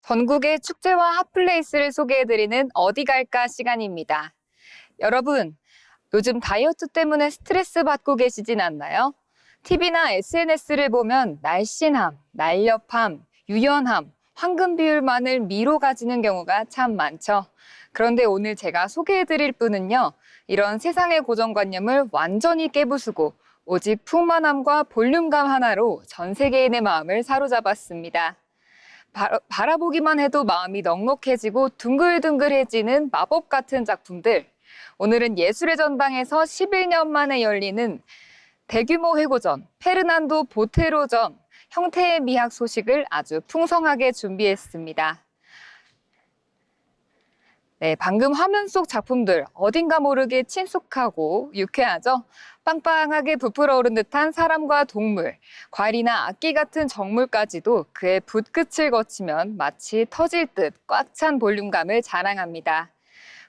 전국의 축제와 핫플레이스를 소개해드리는 어디 갈까 시간입니다. 여러분, 요즘 다이어트 때문에 스트레스 받고 계시진 않나요? TV나 SNS를 보면 날씬함, 날렵함, 유연함, 황금 비율만을 미로 가지는 경우가 참 많죠. 그런데 오늘 제가 소개해드릴 분은요, 이런 세상의 고정관념을 완전히 깨부수고 오직 풍만함과 볼륨감 하나로 전 세계인의 마음을 사로잡았습니다. 바라보기만 해도 마음이 넉넉해지고 둥글둥글해지는 마법 같은 작품들. 오늘은 예술의 전당에서 11년 만에 열리는 대규모 회고전, 페르난도 보테로전, 형태의 미학 소식을 아주 풍성하게 준비했습니다. 네, 방금 화면 속 작품들 어딘가 모르게 친숙하고 유쾌하죠? 빵빵하게 부풀어 오른 듯한 사람과 동물, 과일이나 악기 같은 정물까지도 그의 붓끝을 거치면 마치 터질 듯 꽉 찬 볼륨감을 자랑합니다.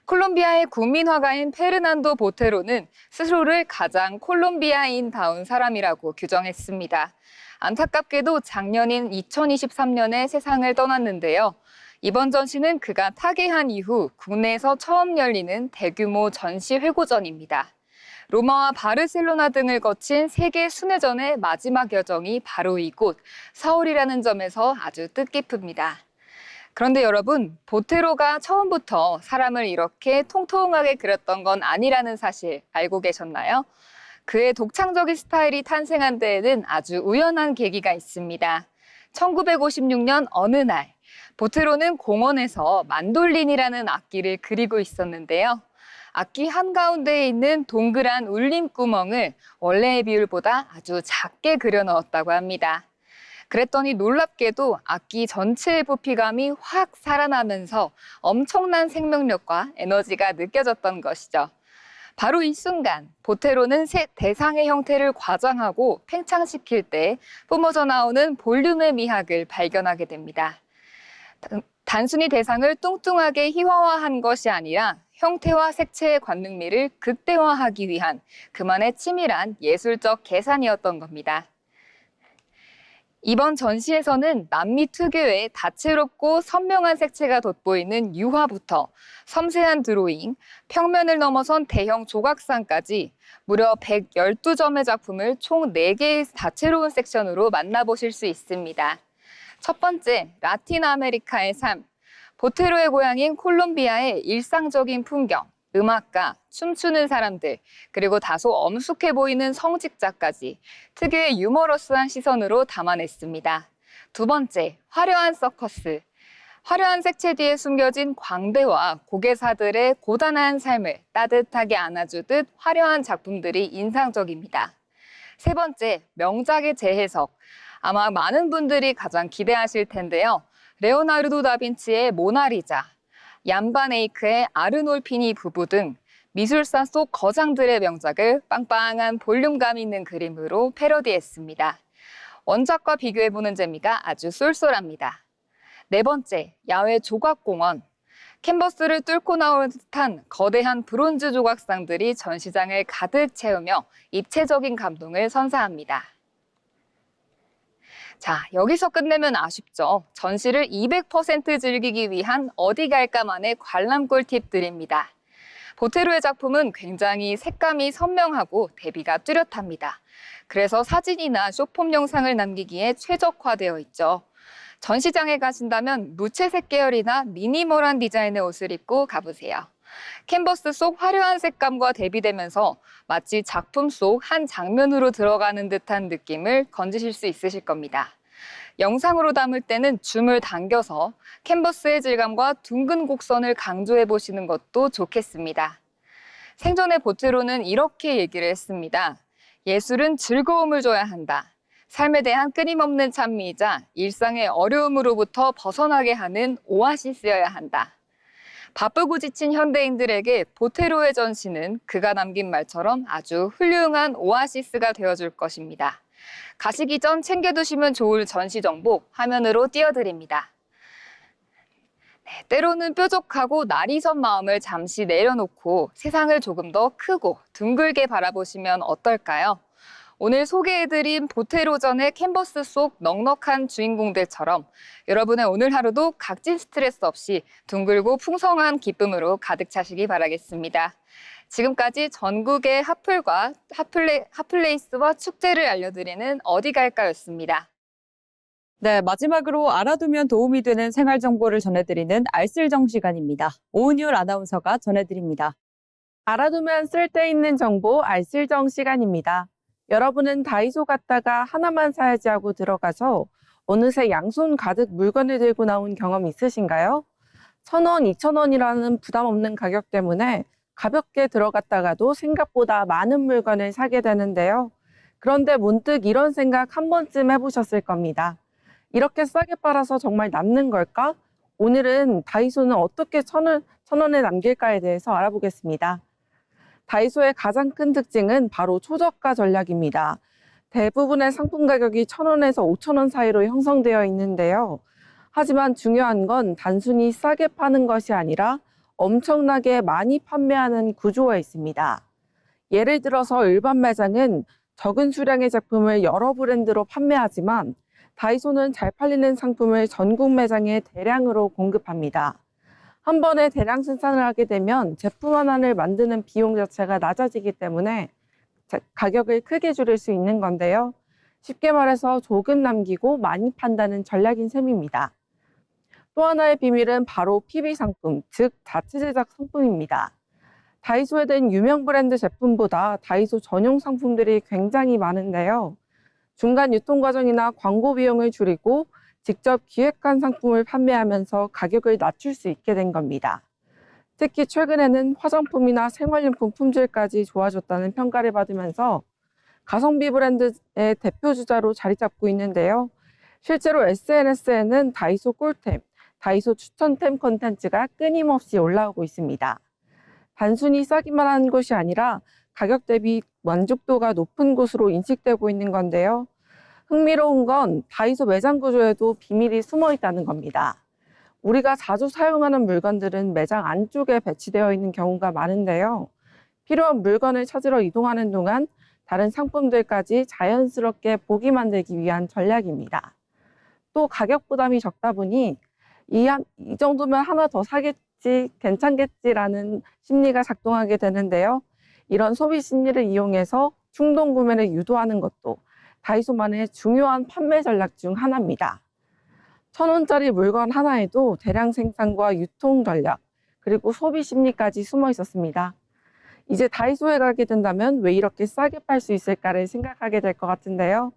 콜롬비아의 국민 화가인 페르난도 보테로는 스스로를 가장 콜롬비아인다운 사람이라고 규정했습니다. 안타깝게도 작년인 2023년에 세상을 떠났는데요. 이번 전시는 그가 타계한 이후 국내에서 처음 열리는 대규모 전시 회고전입니다. 로마와 바르셀로나 등을 거친 세계 순회전의 마지막 여정이 바로 이곳 서울이라는 점에서 아주 뜻깊습니다. 그런데 여러분, 보테로가 처음부터 사람을 이렇게 통통하게 그렸던 건 아니라는 사실 알고 계셨나요? 그의 독창적인 스타일이 탄생한 데에는 아주 우연한 계기가 있습니다. 1956년 어느 날 보트로는 공원에서 만돌린이라는 악기를 그리고 있었는데요. 악기 한가운데에 있는 동그란 울림 구멍을 원래의 비율보다 아주 작게 그려 넣었다고 합니다. 그랬더니 놀랍게도 악기 전체의 부피감이 확 살아나면서 엄청난 생명력과 에너지가 느껴졌던 것이죠. 바로 이 순간 보테로는 새 대상의 형태를 과장하고 팽창시킬 때 뿜어져 나오는 볼륨의 미학을 발견하게 됩니다. 단순히 대상을 뚱뚱하게 희화화한 것이 아니라 형태와 색채의 관능미를 극대화하기 위한 그만의 치밀한 예술적 계산이었던 겁니다. 이번 전시에서는 남미 특유의 다채롭고 선명한 색채가 돋보이는 유화부터 섬세한 드로잉, 평면을 넘어선 대형 조각상까지 무려 112점의 작품을 총 4개의 다채로운 섹션으로 만나보실 수 있습니다. 첫 번째, 라틴 아메리카의 삶. 보테로의 고향인 콜롬비아의 일상적인 풍경, 음악가, 춤추는 사람들, 그리고 다소 엄숙해 보이는 성직자까지 특유의 유머러스한 시선으로 담아냈습니다. 두 번째, 화려한 서커스. 화려한 색채 뒤에 숨겨진 광대와 고개사들의 고단한 삶을 따뜻하게 안아주듯 화려한 작품들이 인상적입니다. 세 번째, 명작의 재해석. 아마 많은 분들이 가장 기대하실 텐데요. 레오나르도 다빈치의 모나리자, 얀 반 에이크의 아르놀피니 부부 등 미술사 속 거장들의 명작을 빵빵한 볼륨감 있는 그림으로 패러디했습니다. 원작과 비교해보는 재미가 아주 쏠쏠합니다. 네 번째, 야외 조각공원. 캔버스를 뚫고 나올 듯한 거대한 브론즈 조각상들이 전시장을 가득 채우며 입체적인 감동을 선사합니다. 자, 여기서 끝내면 아쉽죠. 전시를 200% 즐기기 위한 어디 갈까만의 관람 꿀팁 드립니다. 보테로의 작품은 굉장히 색감이 선명하고 대비가 뚜렷합니다. 그래서 사진이나 쇼폼 영상을 남기기에 최적화되어 있죠. 전시장에 가신다면 무채색 계열이나 미니멀한 디자인의 옷을 입고 가보세요. 캔버스 속 화려한 색감과 대비되면서 마치 작품 속 한 장면으로 들어가는 듯한 느낌을 건지실 수 있으실 겁니다. 영상으로 담을 때는 줌을 당겨서 캔버스의 질감과 둥근 곡선을 강조해 보시는 것도 좋겠습니다. 생전에 보테로는 이렇게 얘기를 했습니다. 예술은 즐거움을 줘야 한다. 삶에 대한 끊임없는 찬미이자 일상의 어려움으로부터 벗어나게 하는 오아시스여야 한다. 바쁘고 지친 현대인들에게 보테로의 전시는 그가 남긴 말처럼 아주 훌륭한 오아시스가 되어줄 것입니다. 가시기 전 챙겨두시면 좋을 전시 정보 화면으로 띄워드립니다. 네, 때로는 뾰족하고 날이 선 마음을 잠시 내려놓고 세상을 조금 더 크고 둥글게 바라보시면 어떨까요? 오늘 소개해드린 보테로전의 캔버스 속 넉넉한 주인공들처럼 여러분의 오늘 하루도 각진 스트레스 없이 둥글고 풍성한 기쁨으로 가득 차시기 바라겠습니다. 지금까지 전국의 핫플과 핫플레이스와 축제를 알려드리는 어디 갈까였습니다. 네, 마지막으로 알아두면 도움이 되는 생활 정보를 전해드리는 알쓸정 시간입니다. 오은율 아나운서가 전해드립니다. 알아두면 쓸데있는 정보 알쓸정 시간입니다. 여러분은 다이소 갔다가 하나만 사야지 하고 들어가서 어느새 양손 가득 물건을 들고 나온 경험 있으신가요? 1,000원, 2,000원이라는 부담 없는 가격 때문에 가볍게 들어갔다가도 생각보다 많은 물건을 사게 되는데요. 그런데 문득 이런 생각 한 번쯤 해보셨을 겁니다. 이렇게 싸게 팔아서 정말 남는 걸까? 오늘은 다이소는 어떻게 1,000원에 남길까에 대해서 알아보겠습니다. 다이소의 가장 큰 특징은 바로 초저가 전략입니다. 대부분의 상품 가격이 1,000원에서 5,000원 사이로 형성되어 있는데요. 하지만 중요한 건 단순히 싸게 파는 것이 아니라 엄청나게 많이 판매하는 구조가 있습니다. 예를 들어서 일반 매장은 적은 수량의 제품을 여러 브랜드로 판매하지만 다이소는 잘 팔리는 상품을 전국 매장에 대량으로 공급합니다. 한 번에 대량 생산을 하게 되면 제품 하나를 만드는 비용 자체가 낮아지기 때문에 가격을 크게 줄일 수 있는 건데요. 쉽게 말해서 조금 남기고 많이 판다는 전략인 셈입니다. 또 하나의 비밀은 바로 PB 상품, 즉 자체 제작 상품입니다. 다이소에 든 유명 브랜드 제품보다 다이소 전용 상품들이 굉장히 많은데요. 중간 유통 과정이나 광고 비용을 줄이고 직접 기획한 상품을 판매하면서 가격을 낮출 수 있게 된 겁니다. 특히 최근에는 화장품이나 생활용품 품질까지 좋아졌다는 평가를 받으면서 가성비 브랜드의 대표 주자로 자리 잡고 있는데요. 실제로 SNS에는 다이소 꿀템, 다이소 추천템 콘텐츠가 끊임없이 올라오고 있습니다. 단순히 싸기만 한 곳이 아니라 가격 대비 만족도가 높은 곳으로 인식되고 있는 건데요. 흥미로운 건 다이소 매장 구조에도 비밀이 숨어 있다는 겁니다. 우리가 자주 사용하는 물건들은 매장 안쪽에 배치되어 있는 경우가 많은데요. 필요한 물건을 찾으러 이동하는 동안 다른 상품들까지 자연스럽게 보기 만들기 위한 전략입니다. 또 가격 부담이 적다 보니 이 정도면 하나 더 사겠지, 괜찮겠지라는 심리가 작동하게 되는데요. 이런 소비 심리를 이용해서 충동 구매를 유도하는 것도 다이소만의 중요한 판매 전략 중 하나입니다. 1,000원짜리 물건 하나에도 대량 생산과 유통 전략, 그리고 소비 심리까지 숨어 있었습니다. 이제 다이소에 가게 된다면 왜 이렇게 싸게 팔 수 있을까를 생각하게 될 것 같은데요.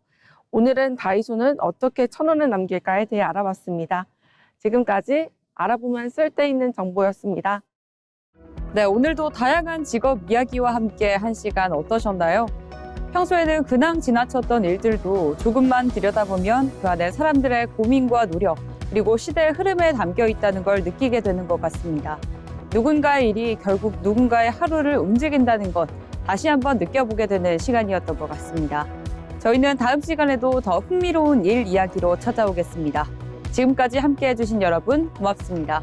오늘은 다이소는 어떻게 1,000원을 남길까에 대해 알아봤습니다. 지금까지 알아보면 쓸데있는 정보였습니다. 네, 오늘도 다양한 직업 이야기와 함께 한 시간 어떠셨나요? 평소에는 그냥 지나쳤던 일들도 조금만 들여다보면 그 안에 사람들의 고민과 노력, 그리고 시대의 흐름에 담겨 있다는 걸 느끼게 되는 것 같습니다. 누군가의 일이 결국 누군가의 하루를 움직인다는 것, 다시 한번 느껴보게 되는 시간이었던 것 같습니다. 저희는 다음 시간에도 더 흥미로운 일 이야기로 찾아오겠습니다. 지금까지 함께해 주신 여러분 고맙습니다.